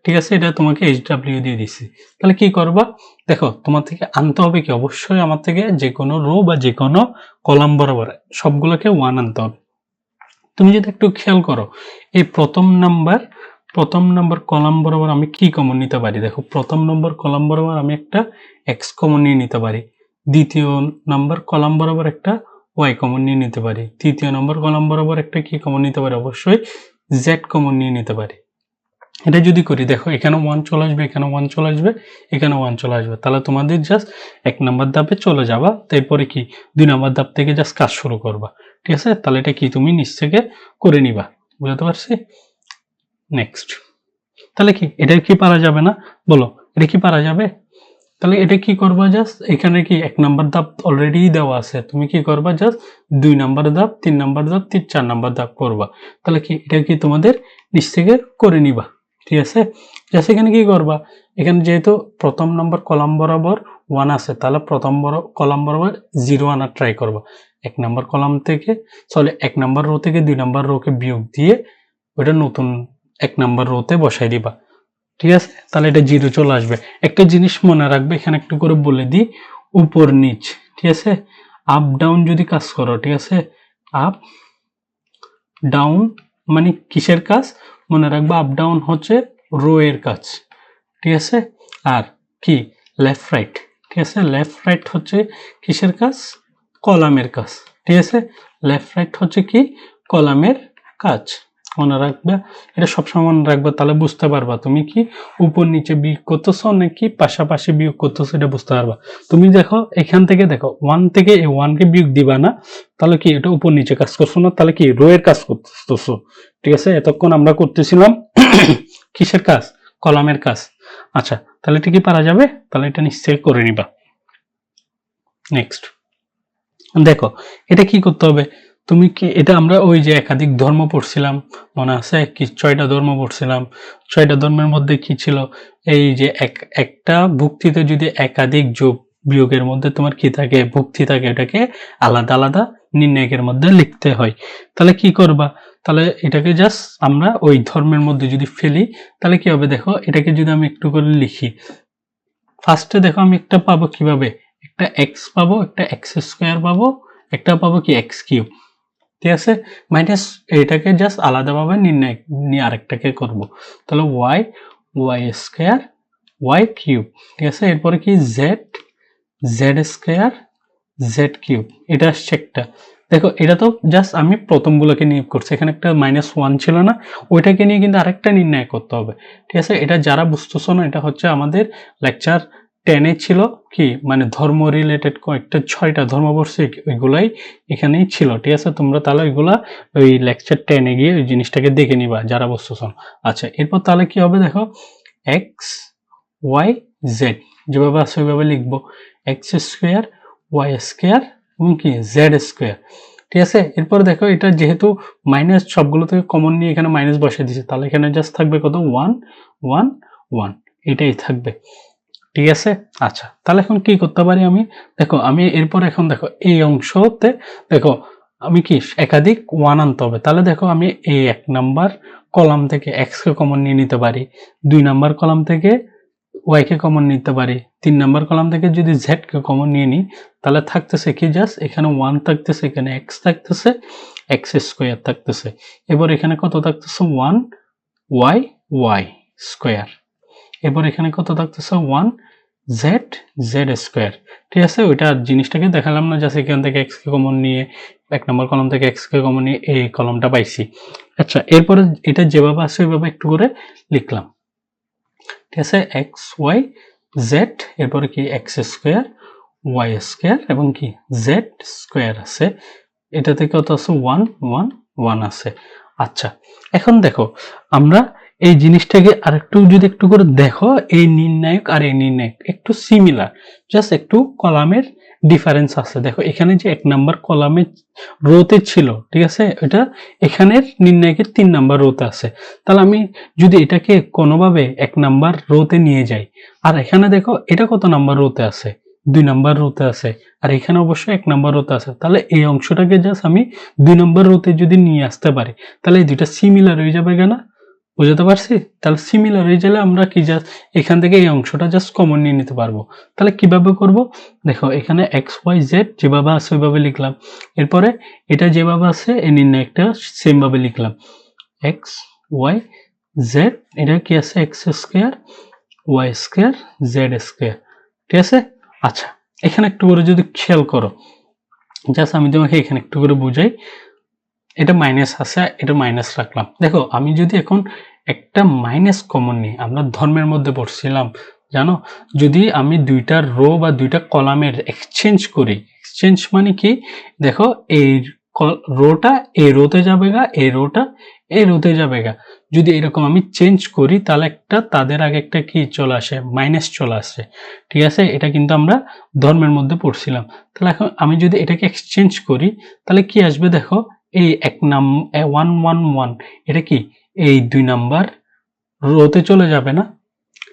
ঠিক আছে, এটা তোমাকে HW দিয়ে দিছি। তাহলে কি করবা দেখো, তোমার থেকে আনতে হবে কি অবশ্যই আমার থেকে যে কোনো রো বা যে কোনো কলাম বরাবর সবগুলোকে ওয়ান আনতে হবে। তুমি যদি একটু খেয়াল করো এই প্রথম নাম্বার কলাম বরাবর আমি কি কমন নিতে পারি, দেখো প্রথম নম্বর কলাম বরাবর আমি একটা এক্স কমন নিয়ে নিতে পারি, দ্বিতীয় নাম্বার কলাম বরাবর একটা ওয়াই কমন নিয়ে নিতে পারি, তৃতীয় নম্বর কলাম বরাবর একটা কি কমন নিতে পারি, অবশ্যই জেড কমন নিয়ে নিতে পারি। এটা যদি করি দেখো এখানে ওয়ান চলে আসবে, এখানে ওয়ান চলে আসবে, এখানে ওয়ান চলে আসবে, তাহলে তোমাদের জাস্ট এক নাম্বার ধাপে চলে যাবা, তারপরে কি দুই নাম্বার ধাপ থেকে জাস্ট কাজ শুরু করবা, ঠিক আছে। তাহলে এটা কি তুমি নিচ থেকে করে নিবা, বুঝতে পারছি। নেক্সট, তাহলে কি এটা কি পারা যাবে না বলো, এটা কি পারা যাবে, তাহলে এটা কি করবা জাস্ট এখানে কি এক নাম্বার ধাপ অলরেডি দেওয়া আছে, তুমি কি করবা জাস্ট দুই নাম্বার ধাপ, তিন নাম্বার ধাপ, চার নাম্বার ধাপ করবা। তাহলে কি এটা কি তোমাদের নিচ থেকে করে নিবা, ঠিক আছে। জাস্ট এখানে কি করবা, এখানে যেহেতু প্রথম নাম্বার কলাম বরাবর ওয়ান আছে তাহলে প্রথম কলাম বরাবর জিরো আনার ট্রাই করবা, এক নাম্বার কলাম থেকে এক নাম্বার রো থেকে দুই নাম্বার রোকে বিয়োগ দিয়ে ওইটা নতুন এক নাম্বার রোতে বসাই দিবা, ঠিক আছে। তাহলে এটা জিরো চলে আসবে। একটা জিনিস মনে রাখবে, এখানে একটু করে বলে দিই, উপর নিচ, ঠিক আছে, আপ ডাউন যদি কাজ করো, ঠিক আছে, আপ ডাউন মানে কিসের কাজ মনে রাখবে, আপ ডাউন হচ্ছে রো এর কাজ, ঠিক আছে। আর কি লেফট রাইট, ঠিক আছে, লেফট রাইট হচ্ছে কিসের কাজ, কলামের কাজ, ঠিক আছে। লেফট রাইট হচ্ছে কি কলামের কাজ, মনে রাখবে, এটা সবসময় মনে রাখবে, তাহলে বুঝতে পারবা তুমি কি উপর নিচে বিয়োগ করতেছো নাকি পাশাপাশি বিয়োগ করতেছো, এটা বুঝতে পারবা। তুমি দেখো এখান থেকে দেখো ওয়ান থেকে এই ওয়ানকে বিয়োগ দিবা না, তাহলে কি এটা উপর নিচে কাজ করছো না, তাহলে কি রো এর কাজ করতেছো, ঠিক আছে। এতক্ষণ আমরা করতেছিলাম কিসের কাজ, কলামের কাজ। আচ্ছা তাহলে এটা কি পারা যাবে, তাহলে এটা নিশ্চয়ই করে নিবা। নেক্সট দেখো এটা কি করতে হবে, তুমি কি এটা আমরা ওই যে একাধিক ধর্ম পড়ছিলাম মনে আছে কি, 6টা ধর্ম পড়ছিলাম, 6টা ধর্মের মধ্যে কি ছিল, এই যে একটা ভুক্তিতে যদি একাধিক যোগ বিয়োগের মধ্যে তোমার কি থাকে ভুক্তি থাকে, এটাকে আলাদা আলাদা নির্ণায়কের মধ্যে লিখতে হয়। তাহলে কি করবা, তাহলে এটাকে জাস্ট আমরা ওই ধর্মের মধ্যে যদি ফেলি তাহলে কি হবে, দেখো এটাকে যদি আমি একটু করে লিখি, ফার্স্টে দেখো আমি একটা পাবো কিভাবে, একটা এক্স পাবো, একটা এক্স স্কোয়ার পাবো, একটা পাবো কি এক্স কিউব, ঠিক আছে, মাইনাস এটাকে জাস্ট আলাদাভাবে নির্ণয় নিয়ে আরেকটাকে করব, তাহলে ওয়াই স্কোয়ার ওয়াই কিউব, ঠিক আছে। এরপরে কি জেড স্কোয়ার জেড কিউব, এটা আসছে একটা। দেখো এটা তো জাস্ট আমি প্রথমগুলোকে নিয়ে করছি, এখানে একটা মাইনাস ওয়ান ছিল না, ওইটাকে নিয়ে কিন্তু আরেকটা নির্ণয় করতে হবে, ঠিক আছে। এটা যারা বুঝতেছো না, এটা হচ্ছে আমাদের লেকচার 10-এ ছিল কি মানে ধর্ম রিলেটেড কয়েকটা 6টা ধর্ম পড়ছে, ওইগুলাই এখানেই ছিল, ঠিক আছে। তোমরা তাহলে ওইগুলা ওই লেকচার 10-এ গিয়ে ওই জিনিসটাকে দেখে নিবা যারা বুঝতেছো না। আচ্ছা এরপর তাহলে কি হবে দেখো, এক্স ওয়াই জেড যেভাবে আছে ওইভাবে লিখবো, এক্স স্কোয়ার ওয়াই স্কোয়ার এবং কি জেড স্কোয়ার, ঠিক আছে। এরপর দেখো এটা যেহেতু মাইনাস সবগুলো থেকে কমন নিয়ে এখানে মাইনাস বসিয়ে দিচ্ছে, তাহলে এখানে জাস্ট থাকবে কত ওয়ান ওয়ান ওয়ান, এটাই থাকবে, ঠিক আছে। আচ্ছা, তাহলে এখন কি করতে পারি আমি, দেখো আমি এরপর এখন দেখো এই অংশতে দেখো আমি কি একাধিক ওয়ান আনতে হবে। তাহলে দেখো আমি এই 1 নাম্বার কলাম থেকে এক্স কে কমন নিয়ে নিতে পারি, 2 নাম্বার কলাম থেকে ওয়াই কে কমন নিতে পারি, 3 নাম্বার কলাম থেকে যদি জেড কে কমন নিয়ে নিই তাহলে থাকতেছে কি, জাস্ট এখানে 1 থাকতেছে, এখানে এক্স থাকতেছে, এক্স স্কোয়ার থাকতেছে। এবার এখানে কত থাকতেছে 1 ওয়াই ওয়াই স্কোয়ার। এবার এখানে কত থাকতেছে 1 জেড জেড স্কোয়ার। ঠিক আছে, ওইটা জিনিসটাকে দেখালাম না, জাস্ট এখান থেকে এক্স কে কমন নিয়ে 1 নম্বর কলাম থেকে এক্স কে কমন নিয়ে এই কলমটা পাইছি। আচ্ছা, এরপরে এটা যেভাবে আছে ওইভাবে একটু করে লিখলাম। ঠিক আছে, এক্স ওয়াই জেড, এরপরে কি এক্স স্কোয়ার ওয়াই স্কোয়ার এবং কি জেড স্কোয়ার আছে। এটাতে কত আছে 1 1 1 আছে। আচ্ছা, এখন দেখো আমরা এই জিনিসটাকে আরেকটু যদি একটু করে দেখো, এই নির্ণায়ক আর এই নির্ণায়ক একটু সিমিলার, জাস্ট একটু কলামের ডিফারেন্স আছে। দেখো এখানে যে 1 নাম্বার কলামে রোতে ছিল, ঠিক আছে, এটা এখানের নির্ণায়কের 3 নাম্বার রোতে আছে। তাহলে আমি যদি এটাকে কোনোভাবে 1 নাম্বার রোতে নিয়ে যাই, আর এখানে দেখো এটা কত নাম্বার রোতে আছে, 2 নাম্বার রোতে আছে, আর এখানে অবশ্যই 1 নাম্বার রোতে আছে। তাহলে এই অংশটাকে জাস্ট আমি 2 নাম্বার রোতে যদি নিয়ে আসতে পারি তাহলে এই দুইটা সিমিলার হয়ে যাবে কেন, বুঝতে পারছি? তাহলে সিমিলার হয়ে গেলে আমরা কি জাস্ট এখান থেকে এই অংশটা জাস্ট কমন নিয়ে নিতে পারবো। তাহলে কিভাবে করব, দেখো এখানে এক্স ওয়াই জেড যেভাবে আছে ওইভাবে লিখলাম, এরপরে এটা যেভাবে আছে এই নির্ণায়কটা সেম ভাবে লিখলাম, এক্স ওয়াই জেড, এটা কি আছে X square Y square Z square. ঠিক আছে। আচ্ছা, এখানে একটু করে যদি খেয়াল করো, জাস্ট আমি তোমাকে এখানে একটু করে বুঝাই, এটা মাইনাস আছে, এটা মাইনাস রাখলাম। দেখো আমি যদি এখন একটা মাইনাস কমন নিই, আমরা ধর্মের মধ্যে পড়ছিলাম জানো, যদি আমি দুইটা রো বা দুইটা কলামের এক্সচেঞ্জ করি, এক্সচেঞ্জ মানে কি, দেখো এই রোটা এই রোতে যাবে গা, এই রোটা এই রোতে যাবে গা, যদি এরকম আমি চেঞ্জ করি তাহলে একটা তাদের আগে একটা কি চলে আসে, মাইনাস চলে আসে। ঠিক আছে, এটা কিন্তু আমরা ধর্মের মধ্যে পড়ছিলাম। তাহলে এখন আমি যদি এটাকে এক্সচেঞ্জ করি তাহলে কি আসবে, দেখো এই 1 1 1 এটা কি এই 2 নাম্বার রোতে চলে যাবে না,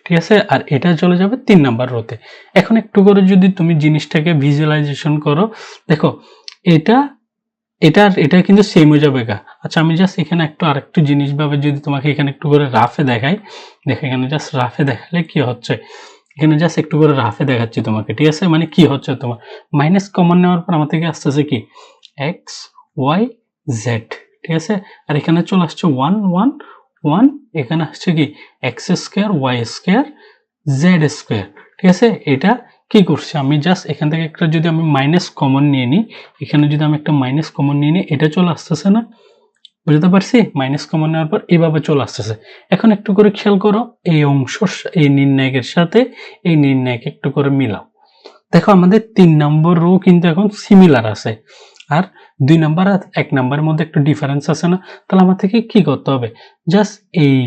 ঠিক আছে, আর এটা চলে যাবে 3 নাম্বার রোতে। এখন একটু করে যদি তুমি জিনিসটাকে ভিজুয়ালাইজেশন করো, দেখো এটা এটা কিন্তু সেম হয়ে যাবে গা। আচ্ছা, আমি জাস্ট এখানে একটু আরেকটু জিনিস ভাবে যদি তোমাকে এখানে একটু করে রাফে দেখাই, দেখো এখানে জাস্ট রাফে দেখালে কি হচ্ছে, এখানে জাস্ট একটু করে রাফে দেখাচ্ছি তোমাকে। ঠিক আছে, মানে কি হচ্ছে, তোমার মাইনাস কমন নেওয়ার পর আমার থেকে আসতেছে কি এক্স ওয়াই জেড, ঠিক আছে, আর এখানে চলে আসছে 1 1 1, এখানে আসছে কি X square Y square Z square. ঠিক আছে, এটা কি করছি আমি, জাস্ট এখান থেকে একটা যদি আমি মাইনাস কমন নিয়ে নিই, এখানে যদি আমি একটা মাইনাস কমন নিয়ে নিই, এটা চলে আসতেছে না, বুঝতে পারছি, মাইনাস কমন নেওয়ার পর এইভাবে চলে আসতেছে। এখন একটু করে খেয়াল করো, এই অংশ এই নির্ণায়কের সাথে এই নির্ণায়ক একটু করে মিলাও, দেখো আমাদের 3 নম্বর রো কিন্তু এখন সিমিলার আছে, আর 2 নাম্বার আর 1 নাম্বারের মধ্যে একটু ডিফারেন্স আছে না। তাহলে আমার থেকে কি করতে হবে, জাস্ট এই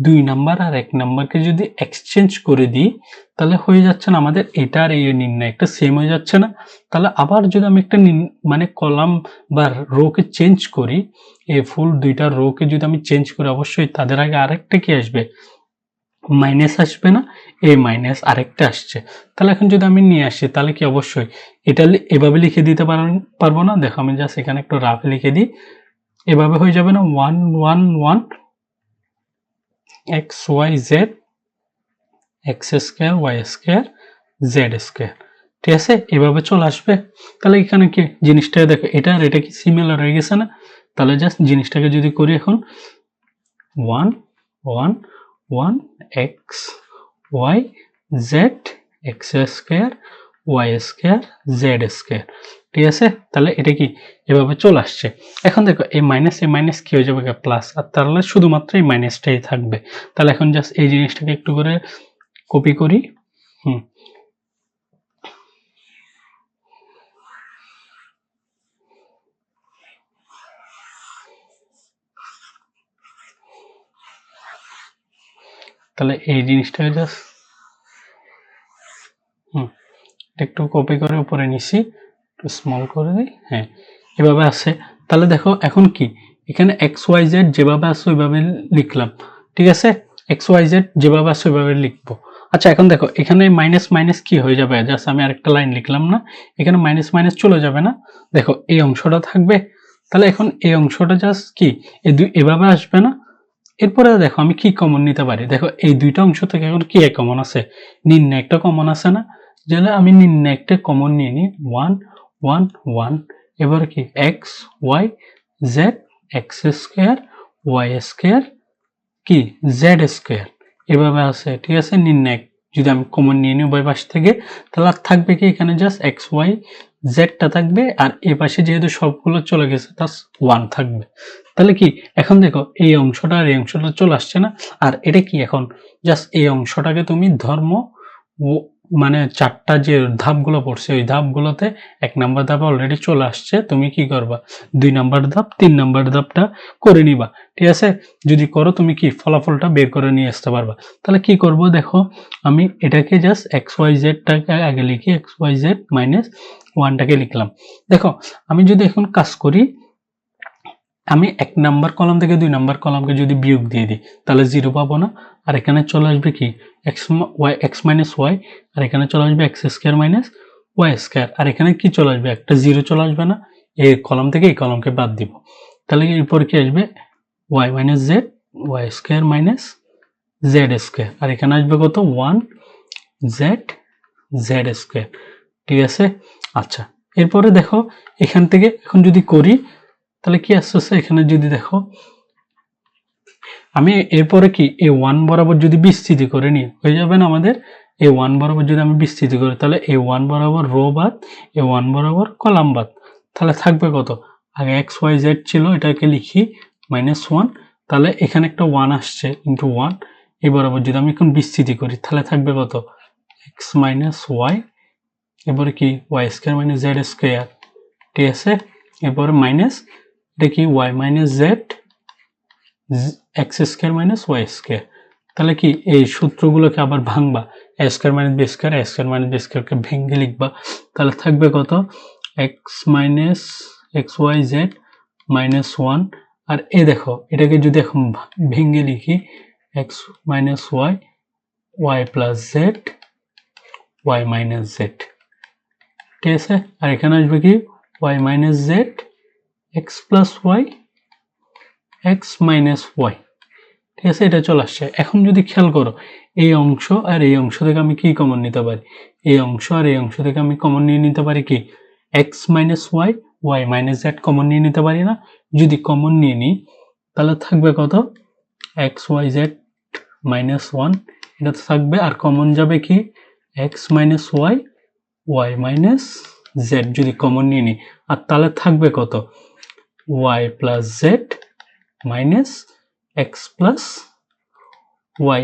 2 নাম্বার আর 1 নাম্বারকে যদি এক্সচেঞ্জ করে দিই তাহলে হয়ে যাচ্ছে না আমাদের এটা আর এই নির্ণয় একটা সেম হয়ে যাচ্ছে না। তাহলে আবার যদি আমি একটা মানে কলাম বা রোকে চেঞ্জ করি, এই ফুল দুইটা রোকে যদি আমি চেঞ্জ করি, অবশ্যই তাদের আগে আরেকটা কি আসবে, মাইনাস আসবে না, এই মাইনাস আরেকটা আসছে। তাহলে এখন যদি আমি নিয়ে আসি তাহলে কি অবশ্যই এটা এভাবে লিখে দিতে পারবো না। দেখো আমি জাস্ট এখানে একটু রাফ লিখে দিই, এভাবে হয়ে যাবে না 1 1 1 X Y Z X square Y square Z square. ঠিক আছে, এভাবে চলে আসবে। তাহলে এখানে কি জিনিসটা দেখো, এটা আর এটা কি সিমিলার হয়ে গেছে না। তাহলে জাস্ট জিনিসটাকে যদি করি এখন 1 1 1 X Y Z X square Y square Z square. ঠিক আছে, তাহলে এটা কি এভাবে চলে আসছে। এখন দেখো এই মাইনাস কি হয়ে যাবে প্লাস, আর তাহলে শুধুমাত্র এই মাইনাসটাই থাকবে। তাহলে এখন জাস্ট এই জিনিসটাকে একটু করে কপি করি, তাহলে এই জিনিসটাকে জাস্ট একটু কপি করে উপরে নিছি, একটু স্মল করে দিই, হ্যাঁ এভাবে আছে। তাহলে দেখো এখন কি এখানে এক্স ওয়াই জেড যেভাবে আছে ওইভাবে লিখলাম, ঠিক আছে, এক্স ওয়াই জেড যেভাবে আছে ওইভাবে লিখবো। আচ্ছা এখন দেখো এখানে মাইনাস মাইনাস কি হয়ে যাবে, জাস্ট আমি আরেকটা লাইন লিখলাম না, এখানে মাইনাস মাইনাস চলে যাবে না, দেখো এই অংশটা থাকবে, তাহলে এখন এই অংশটা জাস্ট কি এভাবে আসবে না। এরপরে দেখো আমি কি কমন নিতে পারি, দেখো এই দুইটা অংশ থেকে এখন কি কমন আছে, নির্ণয় একটা কমন আছে না, যেটা আমি নির্ণয় একটা কমন নিয়ে নিই 1 1 1, এবার কি X Y Z X square Y square কি জেড স্কোয়ার এভাবে আছে, ঠিক আছে। নির্ণয় যদি আমি কমন নিয়ে নিই উভয় পাশ থেকে, তাহলে আর থাকবে কি এখানে জাস্ট এক্স ওয়াই জেডটা থাকবে, আর এ পাশে যেহেতু সবগুলো চলে গেছে তার 1 থাকবে। তাহলে কি এখন দেখো এই অংশটা আর এই অংশটা চলে আসছে না, আর এটা কি এখন জাস্ট এই অংশটাকে তুমি ধর্ম মানে চারটা যে ধাপগুলো পড়ছে ওই ধাপগুলোতে 1 নাম্বার ধাপে অলরেডি চলে আসছে, তুমি কি করবা 2 নাম্বার ধাপ 3 নাম্বার ধাপটা করে নিবা, ঠিক আছে। যদি করো তুমি কি ফলাফলটা বের করে নিয়ে আসতে পারবা। তাহলে কি করব দেখো আমি এটাকে জাস্ট এক্স ওয়াই জেড টাকে আগে লিখি, এক্স ওয়াই জেড মাইনাস 1টাকে লিখলাম। দেখো আমি যদি এখন কাজ করি, আমি 1 নাম্বার কলাম থেকে 2 নাম্বার কলামকে যদি বিয়োগ দিয়ে দিই তাহলে 0 পাবো না, আর এখানে চলে আসবে কি এক্স মাইনাস ওয়াই, আর এখানে চলে আসবে X square minus Y square, আর এখানে কি চলে আসবে একটা 0 চলে আসবে না, এই কলাম থেকে এই কলামকে বাদ দিব, তাহলে এরপর কি আসবে Y minus Z Y square minus Z square, আর এখানে আসবে কত 1 জেড জেড স্কোয়ার, ঠিক আছে। আচ্ছা এরপরে দেখো এখান থেকে এখন যদি করি তাহলে কি আসছে, এখানে যদি দেখো আমি এরপরে কি এই 1 বরাবর যদি বিস্তৃতি করে নিই হয়ে যাবে না আমাদের, এই 1 বরাবর যদি আমি বিস্তৃতি করি তাহলে এই 1 বরাবর রো বাদ এই 1 বরাবর কলাম বাদ, তাহলে থাকবে কত, আগে এক্স ওয়াই জেড ছিল এটাকে লিখি -1, তাহলে এখানে একটা 1 আসছে ইন্টু 1, এই বরাবর যদি আমি এখন বিস্তৃতি করি তাহলে থাকবে কত এক্স মাইনাস ওয়াই, এরপরে কি Y square minus Z square, ঠিক আছে। এরপরে মাইনাস এটা কি Y minus Z X square minus Y square, তাহলে কি এই সূত্রগুলোকে আবার ভাঙবা, A square minus B square A square minus B স্কোয়ারকে ভেঙে লিখবা, তাহলে থাকবে কত X minus X Y Z minus 1, আর এ দেখো এটাকে যদি এখন ভেঙে লিখি X minus Y Y plus Z Y minus Z, ঠিক আছে। আর এখানে আসবে কি Y minus Z X plus Y X minus Y, ঠিক আছে, এটা চলে আসছে। এখন যদি খেয়াল করো এই অংশ আর এই অংশ থেকে আমি কি কমন নিতে পারি, এই অংশ আর এই অংশ থেকে আমি কমন নিয়ে নিতে পারি কি X minus Y Y minus Z common নিয়ে নিতে পারি না, যদি কমন নিয়ে নিই তাহলে থাকবে কত এক্স ওয়াই জেড মাইনাস 1, এটা থাকবে, আর কমন যাবে কি X minus Y Y minus Z যদি কমন নিয়ে নিই, আর তাহলে থাকবে কত Y plus Z minus X plus Y,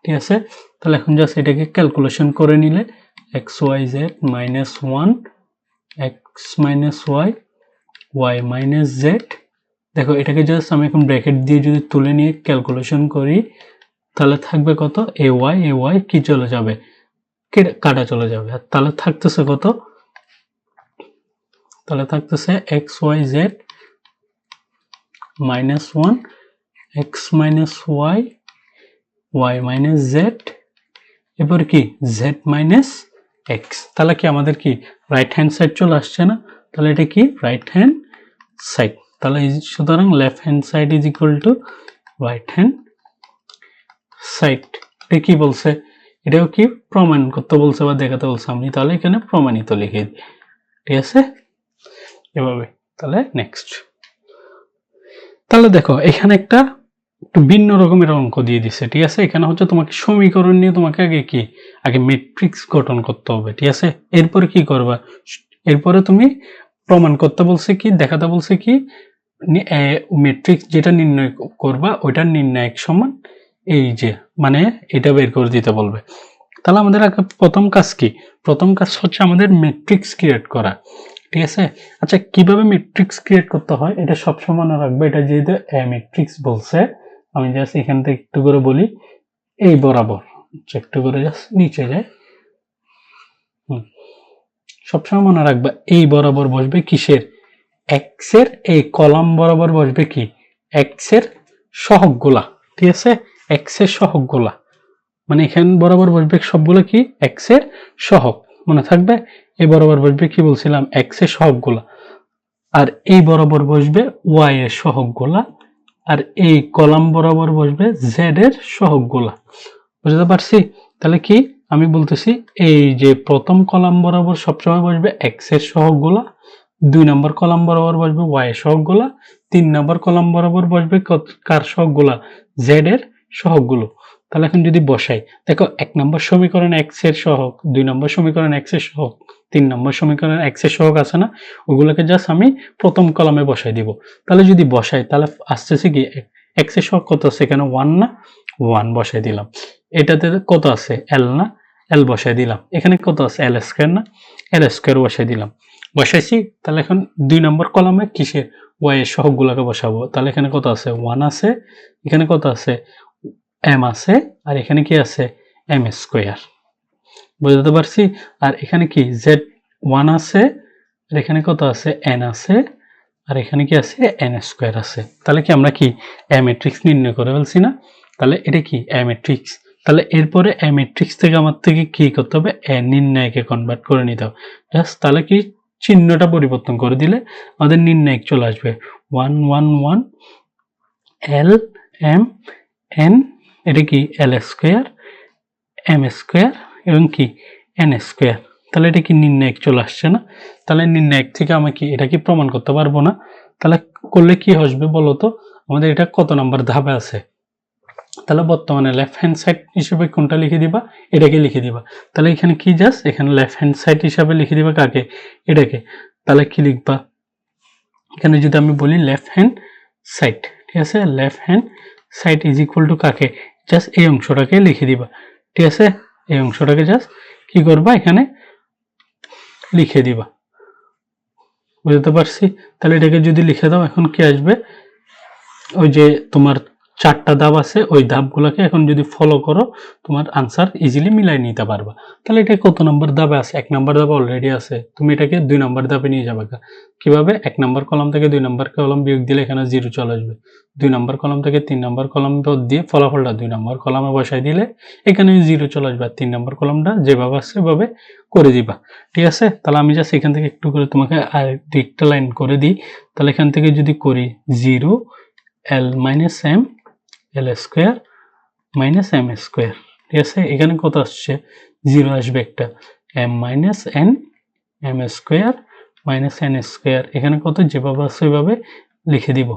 ঠিক আছে। তাহলে এখন জাস্ট এটাকে ক্যালকুলেশন করে নিলে X Y Z minus 1 X minus Y Y minus Z, দেখো এটাকে জাস্ট আমি এখন ব্র্যাকেট দিয়ে যদি তুলে নিয়ে ক্যালকুলেশন করি তাহলে থাকবে কত এ ওয়াই কি চলে যাবে কাটা চলে যাবে, আর তাহলে থাকতেছে কত, তাহলে থাকতেছে X Y Z minus 1 X minus Y Y minus Z, এরপর কি জেড মাইনাস এক্স, তাহলে কি আমাদের কি রাইট হ্যান্ড সাইড চলে আসছে না, তাহলে এটা কি রাইট হ্যান্ড সাইড, তাহলে সুতরাং left hand side is equal to right hand side. এটা কি বলছে, এটাও কি প্রমাণ করতে বলছে বা দেখাতে বলছে, আমি তাহলে এখানে প্রমাণিত লিখে দিই, ঠিক আছে এভাবে। তাহলে নেক্সট, তাহলে দেখো এখানে একটা একটু ভিন্ন রকমের অঙ্ক দিয়ে দিছে, ঠিক আছে। এখানে হচ্ছে তোমাকে সমীকরণ নিয়ে তোমাকে আগে ম্যাট্রিক্স গঠন করতে হবে, ঠিক আছে। এরপরে কি করবা, এরপরে তুমি প্রমাণ করতে বলছে কি দেখাতে বলছে কি ম্যাট্রিক্স যেটা নির্ণয় করবা ওইটার নির্ণায়ক সমান এই যে মানে এটা বের করে দিতে বলবে। তাহলে আমাদের প্রথম কাজ কি, প্রথম কাজ হচ্ছে আমাদের ম্যাট্রিক্স ক্রিয়েট করা, ঠিক আছে। আচ্ছা কিভাবে ম্যাট্রিক্স ক্রিয়েট করতে হয় এটা সবসময় মনে রাখবে, এটা যেহেতু ম্যাট্রিক্স বলছে আমি জাস্ট এখান থেকে একটু করে বলি, এই বরাবর একটু করে জাস্ট নিচে যায়, সবসময় মনে রাখবা এই বরাবর বসবে কিসের এক্স এর, এই কলাম বরাবর বসবে কি এক্স এর সহগগুলা, ঠিক আছে, এক্স এর সহগগুলা, মানে এখানে বরাবর বসবে সবগুলো কি এক্স এর সহগ, মনে থাকবে। এই বরাবর বসবে কি বলছিলাম, এক্স এর সহগগুলা, আর এই বরাবর বসবে ওয়াই এর সহগগুলা, আর এই কলাম বরাবর বসবে জেড এর সহগগুলা। বুঝতে পারছি? তাহলে কি আমি বলতেছি, এই যে প্রথম কলাম বরাবর সবসময় বসবে এক্স এর সহগগুলা, 2 নম্বর কলাম বরাবর বসবে ওয়াই এর সহগগুলা, 3 নম্বর কলাম বরাবর বসবে কার সহগগুলা, জেড এর সহগগুলো। তাহলে এখন যদি বসাই, দেখো 1 নম্বর সমীকরণ এক্স এর সহগ, 2 নম্বর সমীকরণ এক্স এর সহগ, 3 নম্বর সমীকরণ এক্স এর সহগ আছে না, ওগুলোকে জাস্ট আমি প্রথম কলামে বসাই দিব। তাহলে যদি বসাই তাহলে আসতেছে কি, এক্স এর সহগ কত আছে এখানে, 1 না, 1 বসাই দিলাম। এটাতে কত আছে, এল না, এল বসাই দিলাম। এখানে কত আছে, এল স্কয়ার না, এল স্কয়ার বসাই দিলাম। বসাইছি, তাহলে এখন 2 নম্বর কলামে কিসের, ওয়াই এর সহগগুলোকে বসাবো। তাহলে এখানে কত আছে, 1 আছে, এখানে কত আছে, এম আছে, আর এখানে কি আছে, এম স্কয়ার। বুঝতে পারছি? আর এখানে কি জেড 1 আছে, আর এখানে কত আছে, এন আছে, আর এখানে কি আছে, এন স্কয়ার আছে। তাহলে কি আমরা কি এ ম্যাট্রিক্স নির্ণয় করে ফেলছি না? তাহলে এটা কি এ ম্যাট্রিক্স। তাহলে এরপরে এ ম্যাট্রিক্স থেকে আমার থেকে কি করতে হবে, এ নির্ণয়কে কনভার্ট করে নিতে হবে। জাস্ট তাহলে কি চিহ্নটা পরিবর্তন করে দিলে আমাদের নির্ণায়ক চলে আসবে, 1 1 1 এল এম এন, এটা কি এল স্কয়ার, এম স্কয়ার এবং কি এন স্কয়ার। তাহলে এটা কি নির্ণায়ক চলে আসছে না? তাহলে নির্ণায়ক থেকে আমি কি এটা কি প্রমাণ করতে পারবো না? তাহলে করলে কি আসবে বলতো, আমাদের এটা কত নাম্বার ধাপে আছে। তাহলে বর্তমানে লেফট হ্যান্ড সাইড হিসেবে কোনটা লিখে দিবা, এটাকে লিখে দিবা। তাহলে এখানে কি জাস্ট এখানে লেফট হ্যান্ড সাইড হিসাবে লিখে দিবা কাকে, এটাকে। তাহলে কি লিখবা, এখানে যদি আমি বলি লেফট হ্যান্ড সাইড, ঠিক আছে, left hand side is equal two কাকে, জাস্ট এই অংশটাকে লিখে দিবা। ঠিক আছে, এই অংশটাকে জাস্ট কি করবা, এখানে লিখে দিবা। বুঝতে পারছি? তাহলে এটাকে যদি লিখে দাও, এখন কি আসবে, ওই যে তোমার 4টা ধাপ আছে, ওই ধাপগুলোকে এখন যদি ফলো করো তোমার আনসার ইজিলি মিলাই নিতে পারবা। তাহলে এটা কত নম্বর ধাপে আছে, 1 নম্বর ধাপে অলরেডি আছে, তুমি এটাকে 2 নম্বর ধাপে নিয়ে যাবে। কিভাবে, 1 নম্বর কলাম থেকে 2 নম্বর কলাম বিয়োগ দিলে এখানে 0 চলে আসবে, 2 নম্বর কলাম থেকে 3 নম্বর কলাম বিয়োগ দিয়ে ফলাফলটা 2 নম্বর কলামে বসাই দিলে এখানে 0 চলে আসবে, আর 3 নম্বর কলামটা যেভাবে আছে সেভাবে করে দিবা। ঠিক আছে, তাহলে আমি জাস্ট এখান থেকে একটু করে তোমাকে আর একটা লাইন করে দিই। তাহলে এখান থেকে যদি করি 0 L minus M L square minus M square. ঠিক আছে, এখানে কত আসছে, 0 আসবে একটা, M minus N M square minus N square. এখানে কত যেভাবে আছে ওইভাবে লিখে দিব।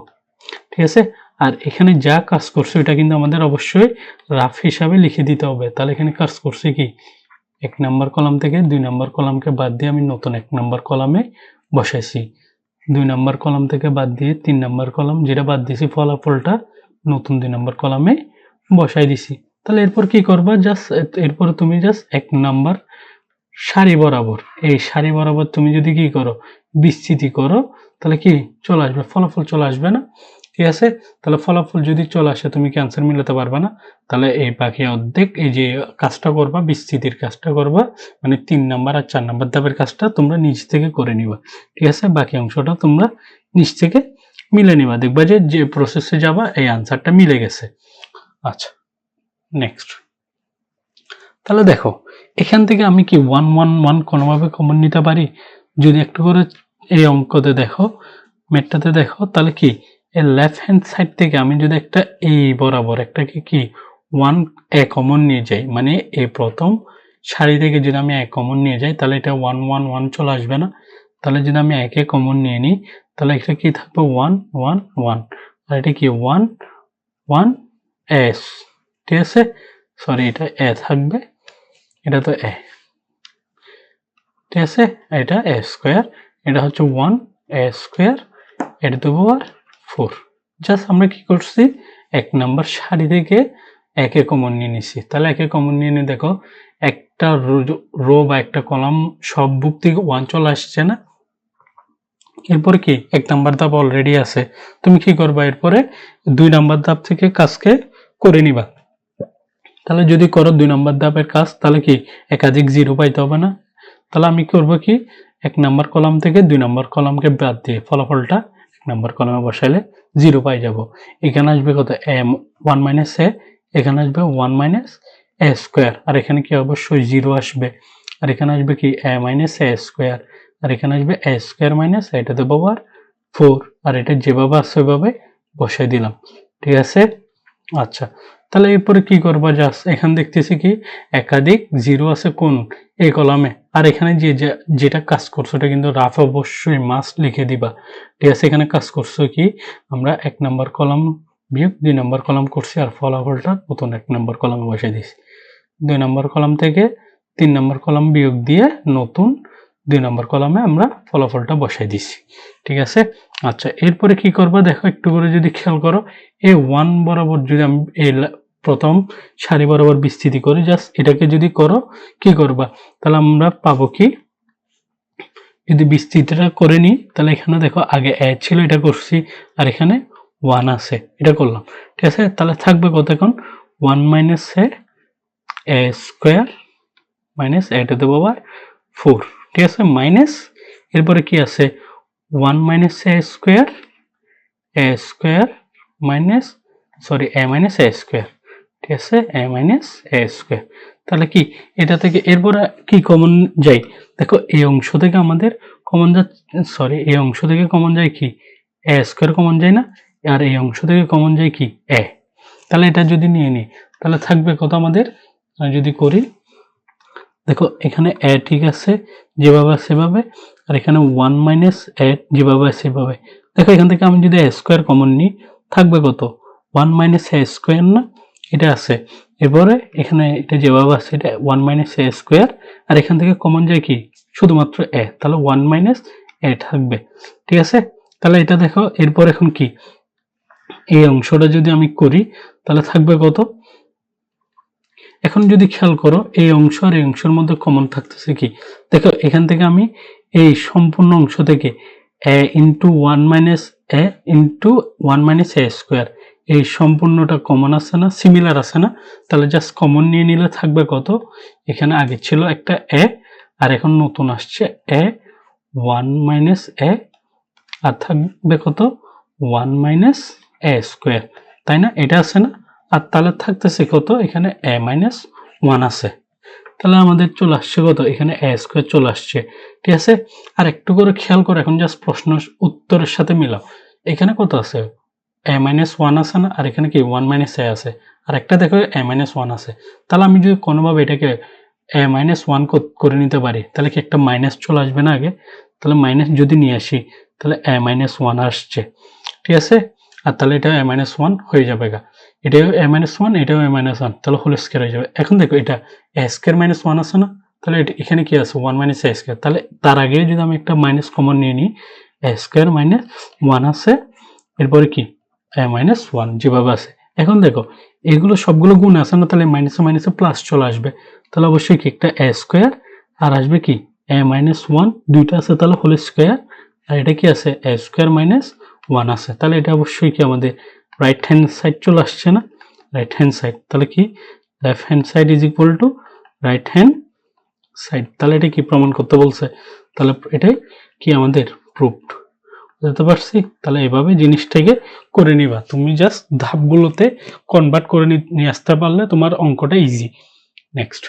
ঠিক আছে, আর এখানে যা কাজ করছে ওইটা কিন্তু আমাদের অবশ্যই রাফ হিসাবে লিখে দিতে হবে। তাহলে এখানে কাজ করছে কি, 1 নম্বর কলাম থেকে 2 নম্বর কলামকে বাদ দিয়ে আমি নতুন 1 নম্বর কলামে বসাইছি, 2 নম্বর কলাম থেকে বাদ দিয়ে 3 নম্বর কলাম যেটা বাদ দিয়েছি ফলাফলটা নতুন 2 নম্বর কলামে বসাই দিছি। তাহলে এরপর কি করবা, জাস্ট এরপর তুমি জাস্ট 1 নম্বর সারি বরাবর, এই সারি বরাবর তুমি যদি কি করো, বিস্তৃতি করো, তাহলে কি চলে আসবে, ফলাফল চলে আসবে না? ঠিক আছে, তাহলে ফলাফল যদি চলে আসে তুমি কি আনসার মিলাতে পারবে না? তাহলে এই বাকি অর্ধেক এই যে কাজটা করবা, বিস্তৃতির কাজটা করবা, মানে 3 নাম্বার আর 4 নাম্বার ধাপের কাজটা তোমরা নিচ থেকে করে নিবা। ঠিক আছে, বাকি অংশটা তোমরা নিচ থেকে মিলে নিবা, দেখবা যে যে প্রসেসে যাবা এই আনসারটা মিলে গেছে। আচ্ছা, নেক্সট। তাহলে দেখো এখান থেকে আমি কি 1 1 1 কোনোভাবে কমন নিতে পারি? যদি একটু করে এই অঙ্কতে দেখো, ম্যাথটাতে দেখো, তাহলে কি এই লেফট হ্যান্ড সাইড থেকে আমি যদি একটা এই বরাবর একটাকে কি 1 এ কমন নিয়ে যাই, মানে এই প্রথম সারি থেকে যদি আমি এক কমন নিয়ে যাই তাহলে এটা 1 1 1 চলে আসবে না? তাহলে যদি আমি একে কমন নিয়ে নিই তাহলে এটা কি থাকবে, 1 1 1, আর এটা কি 1 1 এস। ঠিক আছে, সরি এটা এ থাকবে, এটা তো এ। ঠিক আছে, এটা এ স্কয়ার, এটা হচ্ছে 1 এ স্কয়ার, এটা তো পাওয়ার 4। জাস্ট আমরা কি করছি, 1 নাম্বার সারি থেকে একে কমন নিয়ে নিছি। তাহলে একে কমন নিয়ে নিয়ে দেখো একটা রো বা একটা কলাম সব বুক থেকে 1 চলে আসছে না? এরপর কি 1 নাম্বার ধাপ অলরেডি আছে, তুমি কি করবা, এরপরে 2 নাম্বার ধাপ থেকে কাজকে করে নিবা। তাহলে যদি করো 2 নাম্বার ধাপের কাজ, তাহলে কি একাধিক 0 পাইতে হবে না? তাহলে আমি করব কি, 1 নাম্বার কলাম থেকে 2 নাম্বার কলামকে বাদ দিয়ে ফলাফলটা 1 নাম্বার কলামে বসাইলে 0 পাই যাব। এখানে আসবে কত, m 1 মাইনাস এ, এখানে আসবে 1 মাইনাস এ স্কোয়ার, আর এখানে কি অবশ্যই 0 আসবে, আর এখানে আসবে কি এ মাইনাস এ স্কোয়ার, আর এখানে আসবে A square minus A to the power 4, আর এটা যেভাবে আছে ওইভাবে বসাই দিলাম। ঠিক আছে? আচ্ছা, তাহলে এরপরে কি করবা, জাস্ট এখানে দেখতেছি কি একাধিক 0 আছে কোন এই কলামে, আর এখানে যেটা কাজ করছো এটা কিন্তু রাফ অবশ্যই মাস্ট লিখে দিবা। ঠিক আছে? এখানে কাজ করছো কি আমরা 1 নম্বর কলাম বিয়োগ 2 নম্বর কলাম করছি, আর ফলাফলটা নতুন 1 নম্বর কলামে বসাই দিছি। 2 নম্বর কলাম থেকে 3 নম্বর কলাম বিয়োগ দিয়ে নতুন 2 নম্বর কলামে আমরা ফলাফলটা বসাই দিছি। ঠিক আছে? আচ্ছা, এরপরে কি করবা দেখো, একটু করে যদি খেয়াল করো, এই 1 বরাবর যদি আমি এই প্রথম সারি বরাবর বিস্তৃতি করি, জাস্ট এটাকে যদি করো কি করবা, তাহলে আমরা পাবো কি, যদি বিস্তৃতিটা করে নিই তাহলে এখানে দেখো আগে এ ছিল এটা করছি, আর এখানে 1 আছে এটা করলাম। ঠিক আছে? তাহলে থাকবে কত এখন 1 minus A square minus A to the power 4। ঠিক আছে? মাইনাস এরপরে কি আছে 1 মাইনাস এ স্কোয়ার মাইনাস এ মাইনাস এ স্কোয়ার। ঠিক আছে? এ মাইনাস এ স্কোয়ার। তাহলে কি এটা থেকে এরপরে কি কমন যায়, দেখো এই অংশ থেকে আমাদের কমন যাচ্ছে, এই অংশ থেকে কমন যায় কি এ স্কোয়ার কমন যায় না, আর এই অংশ থেকে কমন যায় কি এ। তাহলে এটা যদি নিয়ে নিই তাহলে থাকবে কত আমাদের, যদি করি দেখো এখানে এ ঠিক আছে যেভাবে আছে সেভাবে, আর এখানে 1 মাইনাস এ যেভাবে আছে সেভাবে। দেখো এখান থেকে আমি যদি এ স্কোয়ার কমন নিই থাকবে কত 1 মাইনাস এ স্কোয়ার না, এটা আছে। এরপরে এখানে এটা যেভাবে আছে এটা 1 মাইনাস এ স্কোয়ার, আর এখান থেকে কমন যায় কি শুধুমাত্র এ, তাহলে 1 মাইনাস এ থাকবে। ঠিক আছে? তাহলে এটা দেখো এরপর এখন কি এই অংশটা যদি আমি করি তাহলে থাকবে কত, এখন যদি খেয়াল করো এই অংশ আর এই অংশের মধ্যে কমন থাকতেছে কি, দেখো এখান থেকে আমি এই সম্পূর্ণ অংশ থেকে এ ইন্টু 1 মাইনাস এ ইন্টু 1 মাইনাস এ স্কোয়ার এই সম্পূর্ণটা কমন আছে না, সিমিলার আছে না, তাহলে জাস্ট কমন নিয়ে নিলে থাকবে কত, এখানে আগে ছিল একটা এ আর এখন নতুন আসছে এ 1 মাইনাস এ, আর থাকবে কত 1 মাইনাস এ স্কোয়ার, তাই না, এটা আছে না, আর তাহলে থাকতেছে কত এখানে এ মাইনাস 1 আছে। তাহলে আমাদের চলে আসছে কত এখানে এ স্কোয়ার চলে আসছে। ঠিক আছে? আর একটু করে খেয়াল করো, এখন জাস্ট প্রশ্ন উত্তরের সাথে মিলাও, এখানে কত আছে এ মাইনাস 1 আছে না, আর এখানে কি 1 মাইনাস এ আছে, আর একটা দেখো এ মাইনাস 1 আছে। তাহলে আমি যদি কোনোভাবে এটাকে এ মাইনাস 1 করে নিতে পারি তাহলে কি একটা মাইনাস চলে আসবে না আগে, তাহলে মাইনাস যদি নিয়ে আসি তাহলে এ মাইনাস 1 আসছে। ঠিক আছে? আর তাহলে এটা এ মাইনাস 1 হয়ে যাবে গা, এটাও এ মাইনাস 1 এটাও এ মাইনাস 1, তাহলে হোল স্কয়ার হয়ে যাবে। এখন দেখো এটা এ স্কয়ার মাইনাস 1 আছে না, তাহলে এখানে কি আছে 1 মাইনাস এ স্কয়ার, তাহলে তার আগে যদি আমি একটা মাইনাস কমন নিয়ে নিই এ স্কয়ার মাইনাস 1 আছে, এরপরে কি এ মাইনাস 1 যেভাবে আছে। এখন দেখো এগুলো সবগুলো গুণ আছে না, তাহলে মাইনাসে মাইনাসে প্লাস চলে আসবে, তাহলে অবশ্যই কি একটা এ স্কয়ার আর আসবে কি এ মাইনাস 1 দুইটা আছে তাহলে হোল স্কয়ার, আর এটা কি আছে এ স্কয়ার মাইনাস 1 আছে, তাহলে এটা অবশ্যই কি আমাদের রাইট হ্যান্ড সাইড চলে আসছে না, রাইট হ্যান্ড সাইড, তাহলে কি left hand side is equal to right hand side, তাহলে এটা কি প্রমাণ করতে বলছে, তাহলে এটাই কি আমাদের প্রুফড। বুঝতে পারছি? তাহলে এভাবে জিনিসটাকে করে নিবা, তুমি জাস্ট ধাপগুলোতে কনভার্ট করে নিয়ে আসতে পারলে তোমার অঙ্কটা ইজি। নেক্সট,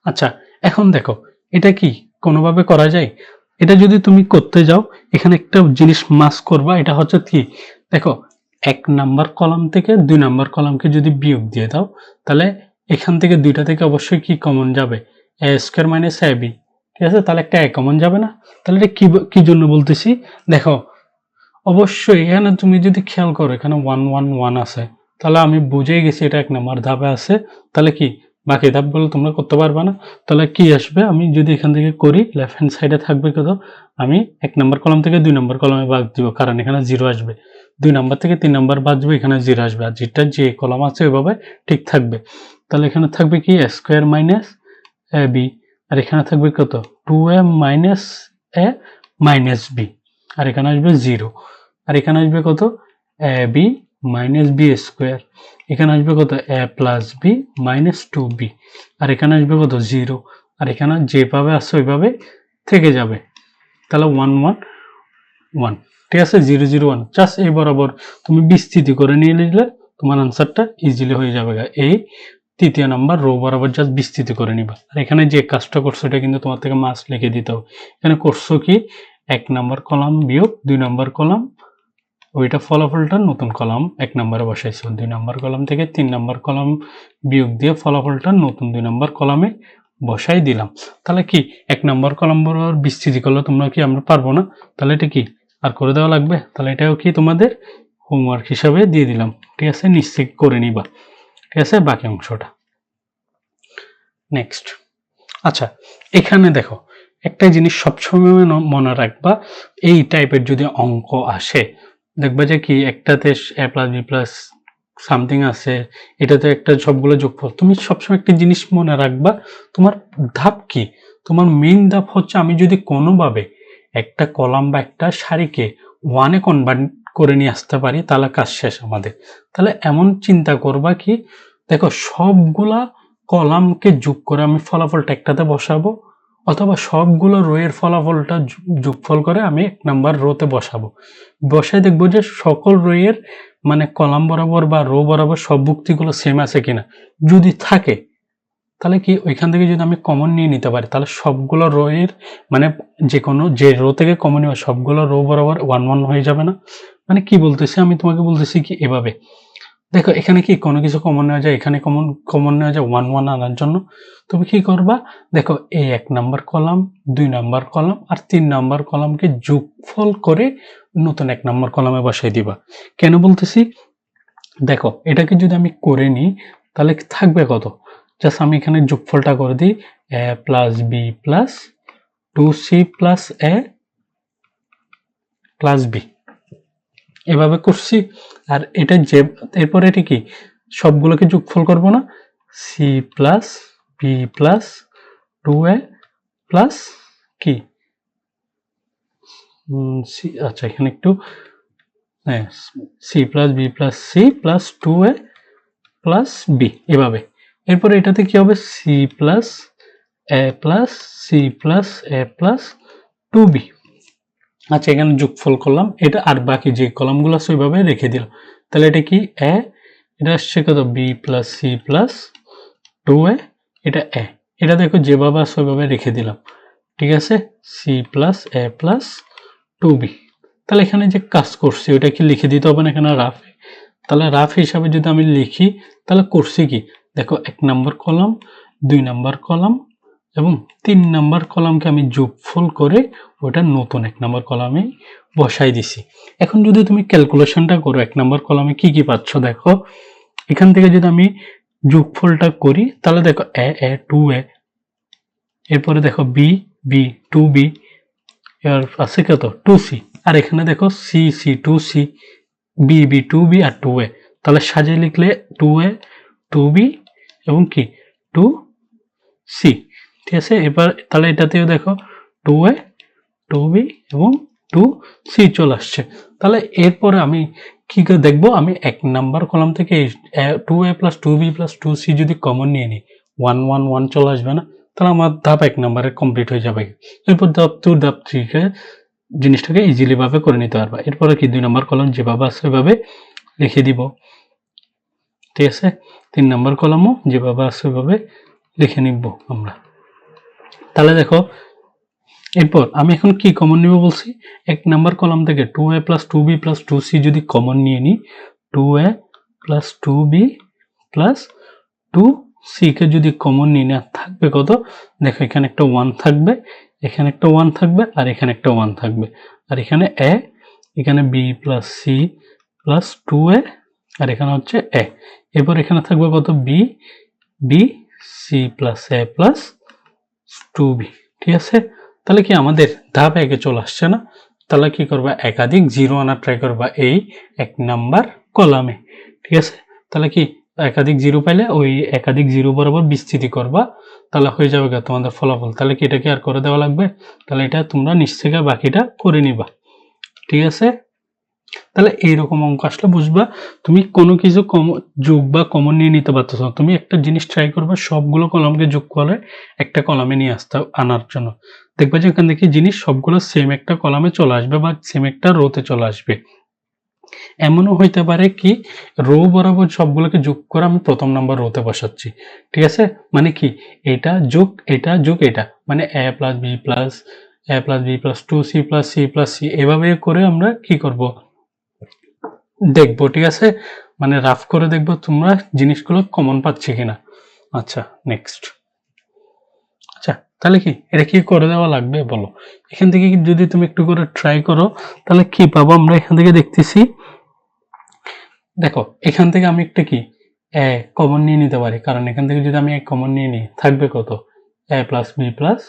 আচ্ছা এখন দেখো এটা কি কোনোভাবে করা যায়, এটা যদি তুমি করতে যাও এখানে একটা জিনিস মাস করবা, এটা হচ্ছে কি দেখো 1 নাম্বার কলাম থেকে 2 নাম্বার কলামকে যদি বিয়োগ দিয়ে দাও তাহলে এখান থেকে দুইটা থেকে অবশ্যই কি কমন যাবে এ স্কয়ার মাইনাস এ বি। ঠিক আছে? তাহলে একটা এ কমন যাবে না, তাহলে এটা কি জন্য বলতেছি দেখো, অবশ্যই এখানে তুমি যদি খেয়াল করো এখানে 1 1 1 আছে, তাহলে আমি বুঝেই গেছি এটা 1 নাম্বার ধাপে আছে, তাহলে কি বাকি ধাপগুলো তোমরা করতে পারবে না। তাহলে কি আসবে, আমি যদি এখান থেকে করি লেফট হ্যান্ড সাইডে থাকবে কত, আমি 1 নাম্বার কলাম থেকে 2 নাম্বার কলামে ভাগ দিব, কারণ এখানে 0 আসবে, 2 নাম্বার থেকে 3 নাম্বার বাদ দিব, এখানে 0 আসবে, আর যেটা যে কলাম আছে ওইভাবে ঠিক থাকবে। তাহলে এখানে থাকবে কি এ স্কয়ার মাইনাস এ বি, আর এখানে থাকবে কত 2a মাইনাস এ মাইনাস বি, আর এখানে আসবে 0, আর এখানে আসবে কত A B minus B square, এখানে আসবে কত এ প্লাস বি মাইনাস 2b, আর এখানে আসবে কত 0, আর এখানে যেভাবে আসছে ওইভাবে থেকে যাবে, তাহলে 1 1 1। ঠিক আছে? 0 0 1 জাস্ট এই বরাবর তুমি বিস্তৃতি করে নিয়ে নিলে তোমার আনসারটা ইজিলি হয়ে যাবে। এই তৃতীয় নাম্বার রো বরাবর জাস্ট বিস্তৃত করে নিবা। আর এখানে যে কাজটা করছো এটা কিন্তু তোমার থেকে মাস লিখে দিতে হবে। এখানে করছো কি 1 নাম্বার কলাম বিয়োগ 2 নাম্বার কলাম, ওইটা ফলাফলটা নতুন কলাম 1 নাম্বারে বসাইছো, 2 নাম্বার কলাম থেকে 3 নাম্বার কলাম বিয়োগ দিয়ে ফলাফলটা নতুন 2 নাম্বার কলামে বসাই দিলাম। তাহলে কি 1 নাম্বার কলাম বরাবর বিস্তৃতি করলে তোমরা কি আমরা পারবো না? তাহলে এটা কি আর করে দেওয়া লাগবে? তাহলে এটাও কি তোমাদের হোমওয়ার্ক হিসাবে দিয়ে দিলাম। ঠিক আছে, নিশ্চয় করে নিবা। ঠিক আছে, বাকি অংশটা নেক্সট। আচ্ছা, এখানে দেখো একটা জিনিস সবসময় মনে রাখবা, এই টাইপের যদি অঙ্ক আসে দেখবা যে কি একটাতে a plus B plus something আছে, এটাতে একটা সবগুলো যোগফল। তুমি সবসময় একটা জিনিস মনে রাখবা, তোমার ধাপ কি, তোমার মেইন ধাপ হচ্ছে আমি যদি কোনোভাবে একটা কলাম বা একটা সারিকে ওয়ানে কনভার্ট করে নিয়ে আসতে পারি তাহলে কাজ শেষ আমাদের। তাহলে এমন চিন্তা করবা কি, দেখো সবগুলা কলামকে যোগ করে আমি ফলাফলটা একটাতে বসাবো, অথবা সবগুলো রো এর ফলাফলটা যোগফল করে আমি 1 নাম্বার রোতে বসাবো। বসায় দেখবো যে সকল রো এর মানে কলাম বরাবর বা রো বরাবর সব যুক্তিগুলো সেম আছে কিনা। যদি থাকে তাহলে কি ওইখান থেকে যদি আমি কমন নিয়ে নিতে পারি তাহলে সবগুলো রো এর মানে যে রো থেকে কমন নেওয়া সবগুলো রো বরাবর 1 1 হয়ে যাবে না? মানে কি বলতেছি, আমি তোমাকে বলতেছি কি এভাবে দেখো, এখানে কি কোনো কিছু কমন নেওয়া যায়, এখানে কমন নেওয়া যায় 1 1 আনার জন্য। তুমি কি করবা, দেখো এই 1 নাম্বার কলাম 2 নাম্বার কলাম আর 3 নাম্বার কলামকে যোগফল করে নতুন 1 নাম্বার কলামে বসাই দিবা। কেন বলতেছি, দেখো এটাকে যদি আমি করে নিই তাহলে থাকবে কত, জাস্ট আমি এখানে যোগফলটা করে দিই a plus B plus 2c plus a plus B, এভাবে করছি। আর এটা যে এরপর এটা কি সবগুলোকে যোগফল করব না, C plus B plus 2a plus কি সি, আচ্ছা এখানে একটু হ্যাঁ C plus B plus C plus 2a plus B, এভাবে। এরপর এটাতে কি হবে, C plus A plus C plus A plus 2b। আচ্ছা এখানে যোগফল করলাম এটা, আর বাকি যে কলামগুলো আছে ওইভাবে রেখে দিলাম। তাহলে এটা কি এ, এটা আসছে কত B plus C plus 2a, এটা এ, এটা দেখো যেভাবে আছে ওইভাবে রেখে দিলাম। ঠিক আছে, C plus A plus 2b। তাহলে এখানে যে কাজ করছি ওটা কি লিখে দিতে হবে না এখানে রাফে? তাহলে রাফ হিসাবে যদি আমি লিখি তাহলে করছি কি, দেখো 1 নাম্বার কলাম 2 নাম্বার কলাম এবং 3 নাম্বার কলামকে আমি যোগফল করে ওটা নতুন 1 নাম্বার কলামে বসাই দিছি। এখন যদি তুমি ক্যালকুলেশনটা করো 1 নাম্বার কলামে কি কি পাচ্ছ, দেখো এখান থেকে যদি আমি যোগফলটা করি তাহলে দেখো এ 2a, এরপরে দেখো বি 2b, এর আছে কত 2c, আর এখানে দেখো সি 2c, বি 2b আর 2a। তাহলে সাজিয়ে লিখলে 2a 2b এবং কি 2c। ঠিক আছে, এবার তাহলে এটাতেও দেখো 2a 2b এবং 2c চলে আসছে। তাহলে এরপরে আমি কি করে দেখবো, আমি 1 নাম্বার কলাম থেকে 2a plus 2b plus 2c যদি কমন নিয়ে নিই 1 1 1 চলে আসবে না? তাহলে আমার ধাপ 1 নাম্বারে কমপ্লিট হয়ে যাবে। এরপর ধাপ 2 ধাপ 3 কে জিনিসটাকে ইজিলি ভাবে করে নিতে পারবা। এরপরে কি 2 নাম্বার কলাম যেভাবে আছে ওইভাবে লিখে দিব। ঠিক আছে, 3 নাম্বার কলামও যেভাবে আছে ওইভাবে লিখে নিব আমরা। তাহলে দেখো এরপর আমি এখন কি কমন নিব বলছি, 1 নাম্বার কলাম থেকে 2a plus 2b plus 2c যদি কমন নিয়ে নিই, 2a plus 2b plus 2c কে যদি কমন নিয়ে না থাকবে কত, দেখো এখানে একটা 1 থাকবে, এখানে একটা 1 থাকবে আর এখানে একটা 1 থাকবে, আর এখানে a, এখানে b plus c plus 2a আর এখানে হচ্ছে a। এরপর এখানে থাকবে কত b c plus a plus 2b। ঠিক আছে, তাহলে কি আমাদের ধাপ 1 চলে আসছে না? তাহলে কি করবা, একাধিক 0 আনার ট্রাই করবা এই 1 নাম্বার কলামে। ঠিক আছে, তাহলে কি একাধিক 0 পাইলে ওই একাধিক 0 বরাবর বিস্তৃতি করবা, তাহলে হয়ে যাবে তোমাদের ফলাফল। তাহলে কি এটাকে আর করে দেওয়া লাগবে? তাহলে এটা তোমরা নিশ্চয়ই বাকিটা করে নিবা। ঠিক আছে, তাহলে এইরকম অঙ্ক আসলে বুঝবা তুমি কোনো কিছু যোগ বা কমন নিয়ে নিতে পারতেছ। তুমি একটা জিনিস ট্রাই করবে সবগুলো কলামকে যোগ করে একটা কলামে নিয়ে আনার জন্য, দেখবে যে এখান থেকে জিনিস সবগুলো সেম একটা কলামে চলে আসবে বা সেম একটা রোতে চলে আসবে। এমনও হইতে পারে কি রো বরাবর সবগুলোকে যোগ করে আমি প্রথম নাম্বার রোতে বসাচ্ছি, ঠিক আছে? মানে কি এটা যোগ এটা যোগ এটা, মানে a plus B plus a plus B plus 2c plus c plus c, এভাবে করে আমরা কি করব দেখবো, ঠিক আছে? মানে রাফ করে দেখবো তোমরা জিনিসগুলো কমন পাচ্ছি কিনা। আচ্ছা নেক্সট। আচ্ছা তাহলে কি এটা কি করে দেওয়া লাগবে বলো? এখান থেকে যদি তুমি একটু করে ট্রাই করো তাহলে কি পাবো আমরা এখান থেকে দেখতেছি। দেখো এখান থেকে আমি একটা কি এ কমন নিয়ে নিতে পারি, কারণ এখান থেকে যদি আমি কমন নিয়ে নিই থাকবে কত a প্লাস বি প্লাস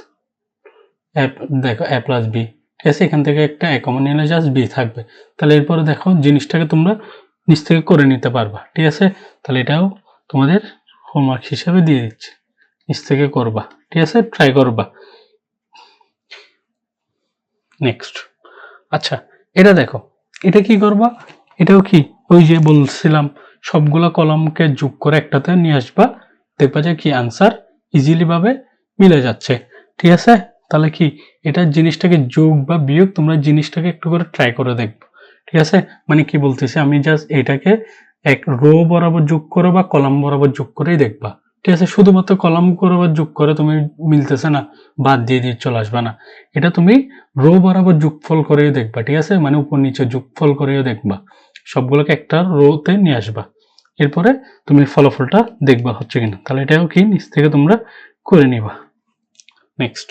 দেখো a প্লাস বি, ঠিক আছে? এখান থেকে একটা a কমন নিলে জাস্ট b থাকবে। তাহলে এরপরে দেখো জিনিসটাকে তোমরা নিচ থেকে করে নিতে পারবা, ঠিক আছে? তাহলে এটাও তোমাদের হোমওয়ার্ক হিসেবে দিয়ে দিচ্ছি, নিচ থেকে করবা, ঠিক আছে? ট্রাই করবা। নেক্সট। আচ্ছা এটা দেখো, এটা কি করবা, এটাও কি ওই যে বলছিলাম সবগুলা কলামকে যোগ করে একটাতে নিয়ে আসবা, দেখবা যে কি আনসার ইজিলি ভাবে মিলে যাচ্ছে, ঠিক আছে? তাহলে কি এটা জিনিসটাকে যোগ বা বিয়োগ তোমরা জিনিসটাকে একটু করে ট্রাই করে দেখবে, ঠিক আছে? মানে কি বলতেছি আমি জাস্ট এটাকে এক রো বরাবর যোগ করো বা কলাম বরাবর যোগ করেই দেখবা, ঠিক আছে? শুধুমাত্র কলাম বরাবর যোগ করে তুমি মিলতেছে না বাদ দিয়ে দিয়ে চলে আসবে না, এটা তুমি রো বরাবর যোগফল করেও দেখবা, ঠিক আছে? মানে উপর নিচে যোগফল করেও দেখবা, সবগুলোকে একটা রোতে নিয়ে আসবা, এরপরে তুমি ফলাফলটা দেখবা হচ্ছে কিনা। তাহলে এটাও কি নিচ থেকে তোমরা করে নিবা। নেক্সট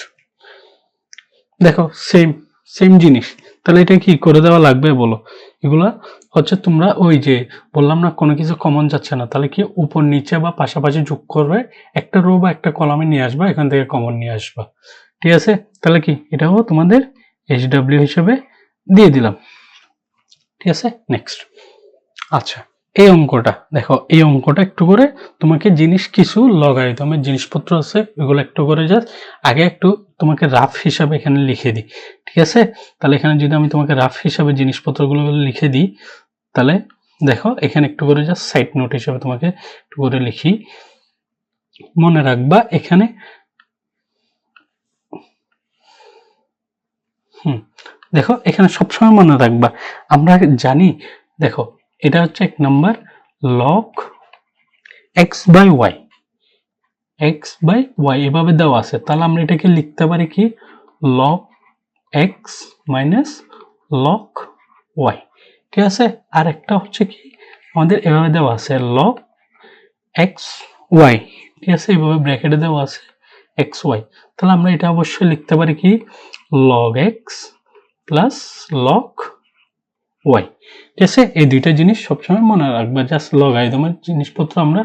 দেখো সেম সেম জিনিস, তাহলে এটা কি করে দেওয়া লাগবে বলো? এগুলা হচ্ছে তোমরা ওই যে বললাম না কোনো কিছু কমন যাচ্ছে না, তাহলে কি উপর নিচে বা পাশাপাশি যোগ করবে একটা রো বা একটা কলামে নিয়ে আসবা, এখান থেকে কমন নিয়ে আসবা, ঠিক আছে? তাহলে কি এটাও তোমাদের HW হিসেবে দিয়ে দিলাম, ঠিক আছে? নেক্সট। আচ্ছা এই অঙ্কটা দেখো, এই অঙ্কটা একটু করে তোমাকে জিনিস কিছু লগারিদমের জিনিসপত্র আছে এগুলো একটু করে জাস্ট আগে একটু তোমাকে রাফ হিসাবে এখানে লিখে দিই, ঠিক আছে? তাহলে এখানে যদি আমি তোমাকে রাফ হিসাবে জিনিসপত্রগুলো লিখে দিই তাহলে দেখো এখানে একটু করে জাস্ট সাইড নোট হিসাবে তোমাকে একটু করে লিখি, মনে রাখবা এখানে দেখো এখানে সবসময় মনে রাখবা আমরা জানি, দেখো এটা হচ্ছে এক number log x by Y, x by Y এভাবে দেওয়া আছে, তাহলে আমরা এটাকে লিখতে পারি কি log x minus log Y, ঠিক আছে? আর একটা হচ্ছে কি আমাদের এভাবে দেওয়া আছে লগ এক্স ওয়াই, ঠিক আছে? এভাবে ব্র্যাকেটে দেওয়া আছে এক্স ওয়াই, তাহলে আমরা এটা অবশ্যই লিখতে পারি কি log X plus log Y, ঠিক আছে? এই দুইটা জিনিস সবসময় মনে রাখবা, জাস্ট লগারিদমের জিনিসপত্র আমরা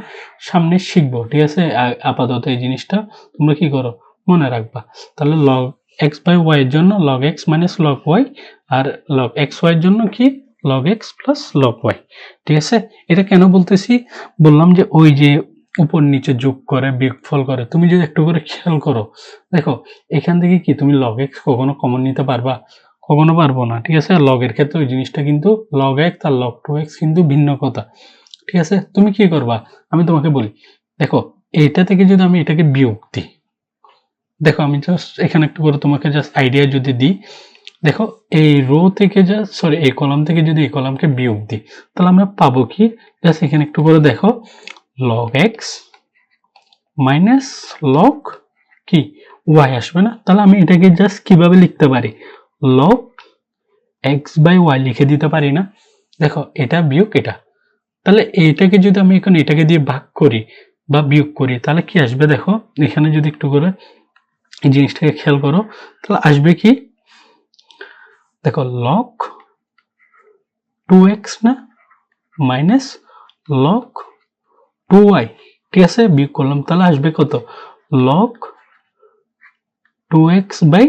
সামনে শিখবো, ঠিক আছে? আপাতত এই জিনিসটা তোমরা কি করো মনে রাখবা। তাহলে লগ এক্স বাই ওয়াই এর জন্য log X minus log Y, আর লগ এক্স ওয়াই এর জন্য কি log X plus log Y, ঠিক আছে? এটা কেন বলতেছি বললাম যে ওই যে উপর নিচে যোগ করে বিয়োগফল করে, তুমি যদি একটু করে খেয়াল করো দেখো এখান থেকে কি তুমি লগ এক্স কখনো কমন নিতে পারবা? কখনো পারবো না, ঠিক আছে? লগের ক্ষেত্রে ওই জিনিসটা কিন্তু লগ এক্স আর লগ টু এক্স কিন্তু ভিন্ন কথা, ঠিক আছে? তুমি কি করবা আমি তোমাকে বলি, দেখো এইটা থেকে যদি আমি এটাকে বিয়োগ দিই, দেখো আমি জাস্ট এখানে একটু করে তোমাকে জাস্ট আইডিয়া যদি দিই, দেখো এই রো থেকে জাস্ট সরি এই কলাম থেকে যদি এই কলামকে বিয়োগ দিই তাহলে আমরা পাবো কি জাস্ট এখানে একটু করে দেখো লগ এক্স মাইনাস লগ কি ওয়াই আসবে না? তাহলে আমি এটাকে জাস্ট কিভাবে লিখতে পারি লগ এক্স বাই ওয়াই লিখে দিতে পারি না? দেখো এটা বিয়োগ এটা, তাহলে এইটাকে যদি আমি এখন এটাকে দিয়ে ভাগ করি বা বিয়োগ করি তাহলে কি আসবে দেখো এখানে যদি একটু করে এই জিনিসটাকে খেয়াল করো তাহলে আসবে কি দেখো লগ টু এক্স না মাইনাস লগ টু ওয়াই, ঠিক আছে? বিয়োগ করলাম তাহলে আসবে কত log two X by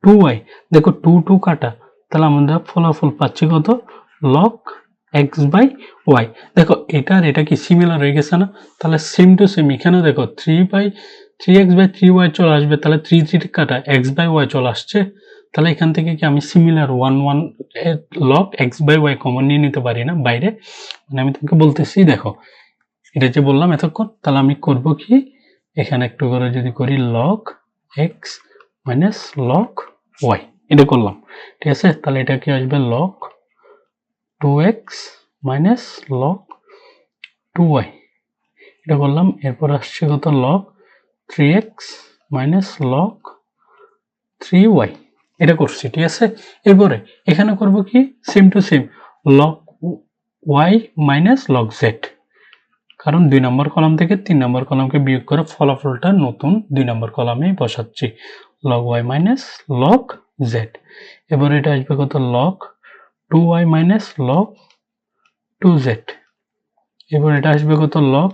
two Y, দেখো টু টু কাটা, তাহলে আমরা ফলাফল পাচ্ছি কত লগ এক্স বাই ওয়াই। দেখো এটা আর এটা কি সিমিলার হয়ে গেছে না? তাহলে সেম টু সেম এখানে দেখো three X by three Y চলে আসবে, তাহলে থ্রি থ্রি কাটা এক্স বাই ওয়াই চলে আসছে, তাহলে এখান থেকে কি আমি similar one one log X by Y common নিয়ে নিতে পারি না বাইরে? মানে আমি তোমাকে বলতেছি দেখো এটা যে বললাম এতক্ষণ, তাহলে আমি করব কি এখানে একটু করে যদি করি log X minus log Y, এটা করলাম, ঠিক আছে? তাহলে এটা কি আসবে log 2x minus log 2y, এটা করলাম। এরপর আসছে কত log 3x minus log 3y, এটা করছি, ঠিক আছে। এরপরে এখানে করব কি same to same log y minus log z, কারণ 2 নম্বর কলাম থেকে 3 নম্বর কলামকে বিয়োগ করে ফলাফলটা নতুন 2 নম্বর কলামে বসাচ্ছি, log y minus log z। এবার এটা আসবে কত log 2y minus log 2z। এবার এটা আসবে কত log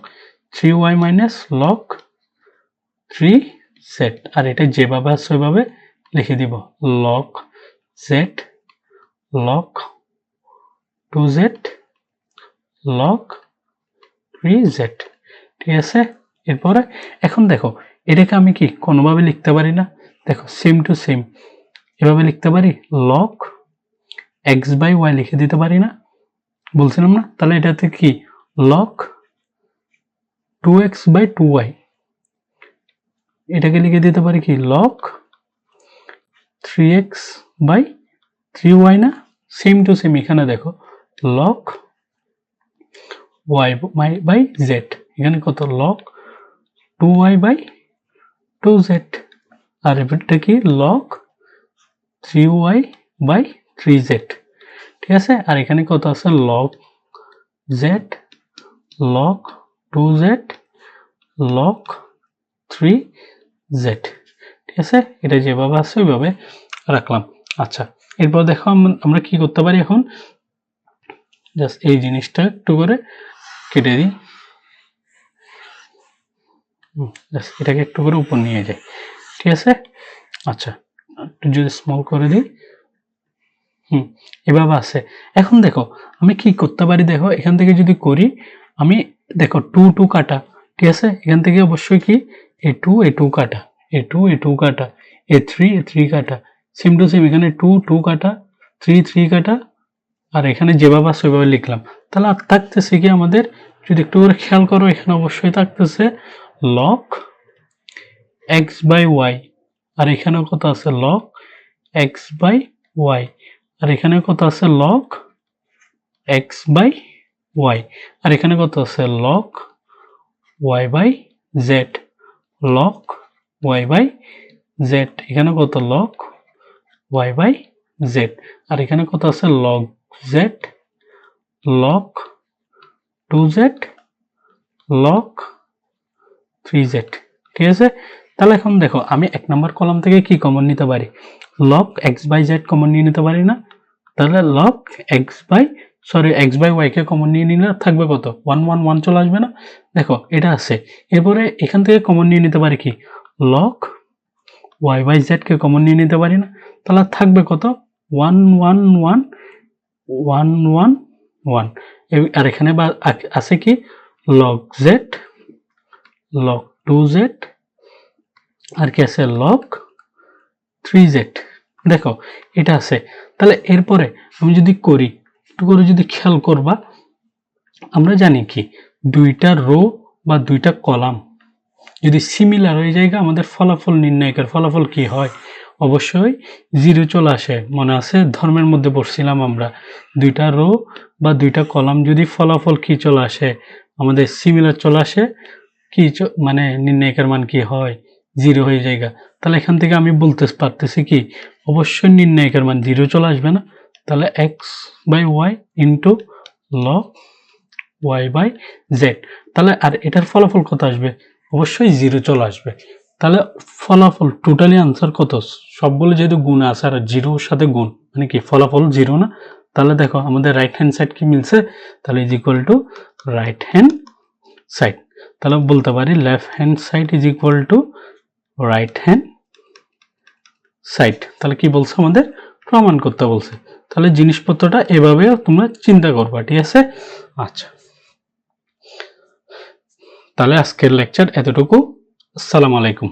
3y minus log 3z, আর এটা যেভাবে আছে ওইভাবে লিখে দিব, log z log 2z log 3z, ঠিক আছে। এরপরে এখন দেখো এটাকে আমি কি কোনোভাবে লিখতে পারি না, দেখো সেম টু সেম এভাবে লিখতে পারি, লগ x বাই y লিখে দিতে পারি না, বলছিলাম না। তাহলে এটাতে কি লগ 2x বাই 2y, এটাকে লিখে দিতে পারি কি লগ 3x বাই 3y না, সেম টু সেম এখানে দেখো লগ y বাই z, এখানে কত লগ 2y বাই 2z, আর এটা কি লগ 3y বাই 3z, ঠিক আছে। আর এখানে কত আছে log z log 2z log 3z, ঠিক আছে। এটা যেভাবে আছে ওইভাবে রাখলাম। আচ্ছা, এরপর দেখো আমরা কি করতে পারি, এখন জাস্ট এই জিনিসটা একটু করে কেটে দিই, জাস্ট এটাকে একটু করে উপর নিয়ে যাই, ঠিক আছে। আচ্ছা, একটু যদি স্মল করে দিই, এভাবে আছে। এখন দেখো আমি কি করতে পারি, দেখো এখান থেকে যদি করি আমি, দেখো 2 2 কাটা, ঠিক আছে। এখান থেকে অবশ্যই কি এই 2 কাটা, এই 2 কাটা, এই 3 কাটা, সেম টু সেম এখানে 2 কাটা, 3 কাটা, আর এখানে যেভাবে আছে ওইভাবে লিখলাম। তাহলে আর থাকতেছে কি আমাদের, যদি একটু করে খেয়াল করো, এখানে অবশ্যই থাকতেছে লগ x বাই y, আর এখানে কত আছে লগ x বাই y, আর এখানে কত আছে লগ x বাই y, আর এখানে কত আছে log y by z, log y by z, এখানে কত লগ y বাই z, আর এখানে কত আছে log z log 2z log 3z, ঠিক আছে। তাহলে এখন দেখো আমি 1 নম্বর কলাম থেকে কি কমন নিতে পারি, log x by z common নিয়ে নিতে পারি না। তাহলে লগ x বাই y কে কমন নিয়ে নিলে থাকবে কত 1 1 1 চলে আসবে না, দেখো এটা আছে। এরপরে এখান থেকে কমন নিয়ে নিতে পারি কি লগ y বাই z কে কমন নিয়ে নিতে পারি না, তাহলে থাকবে কত 1 1 1 1 1 1, আর এখানে আছে কি লগ z লগ 2z, আর কি আছে লগ 3z, দেখো এটা আছে। তাহলে এরপরে আমি যদি করি, একটু করে যদি খেয়াল করবা, আমরা জানি কি দুইটা রো বা দুইটা কলাম যদি সিমিলার হয়ে যায়, আমাদের ফলাফল নির্ণায়কের ফলাফল কি হয়, অবশ্যই 0 চলে আসে। মনে আছে ধর্মের মধ্যে পড়ছিলাম আমরা, দুইটা রো বা দুইটা কলাম যদি ফলাফল কি চলে আসে, আমাদের সিমিলার চলে আসে, কি মানে নির্ণায়কের মান কি হয় 0 হয়ে যায়। তাহলে এখান থেকে আমি বলতে পারতেছি কি অবশ্যই নির্ণায়কের মান 0 চলে আসবে না। তাহলে x by y into log y by z, তাহলে আর এটার ফলাফল কত আসবে, অবশ্যই 0 চলে আসবে। তাহলে ফলাফল টোটালি আনসার কত, সবগুলো যেহেতু গুণ আছে আর 0 এর সাথে গুণ মানে কি ফলাফল 0 না। তাহলে দেখো আমাদের রাইট হ্যান্ড সাইড কি মিলছে, তাহলে is equal to right hand side. তাহলে বলতে পারি left hand side is equal to right hand side. তাহলে কি বলছে, আমাদের প্রমাণ করতে বলছে। তাহলে জিনিসপত্রটা এভাবেও তোমরা চিন্তা করবা, ঠিক আছে। আচ্ছা, তাহলে আজকের লেকচার এতটুকু। আসসালামু আলাইকুম।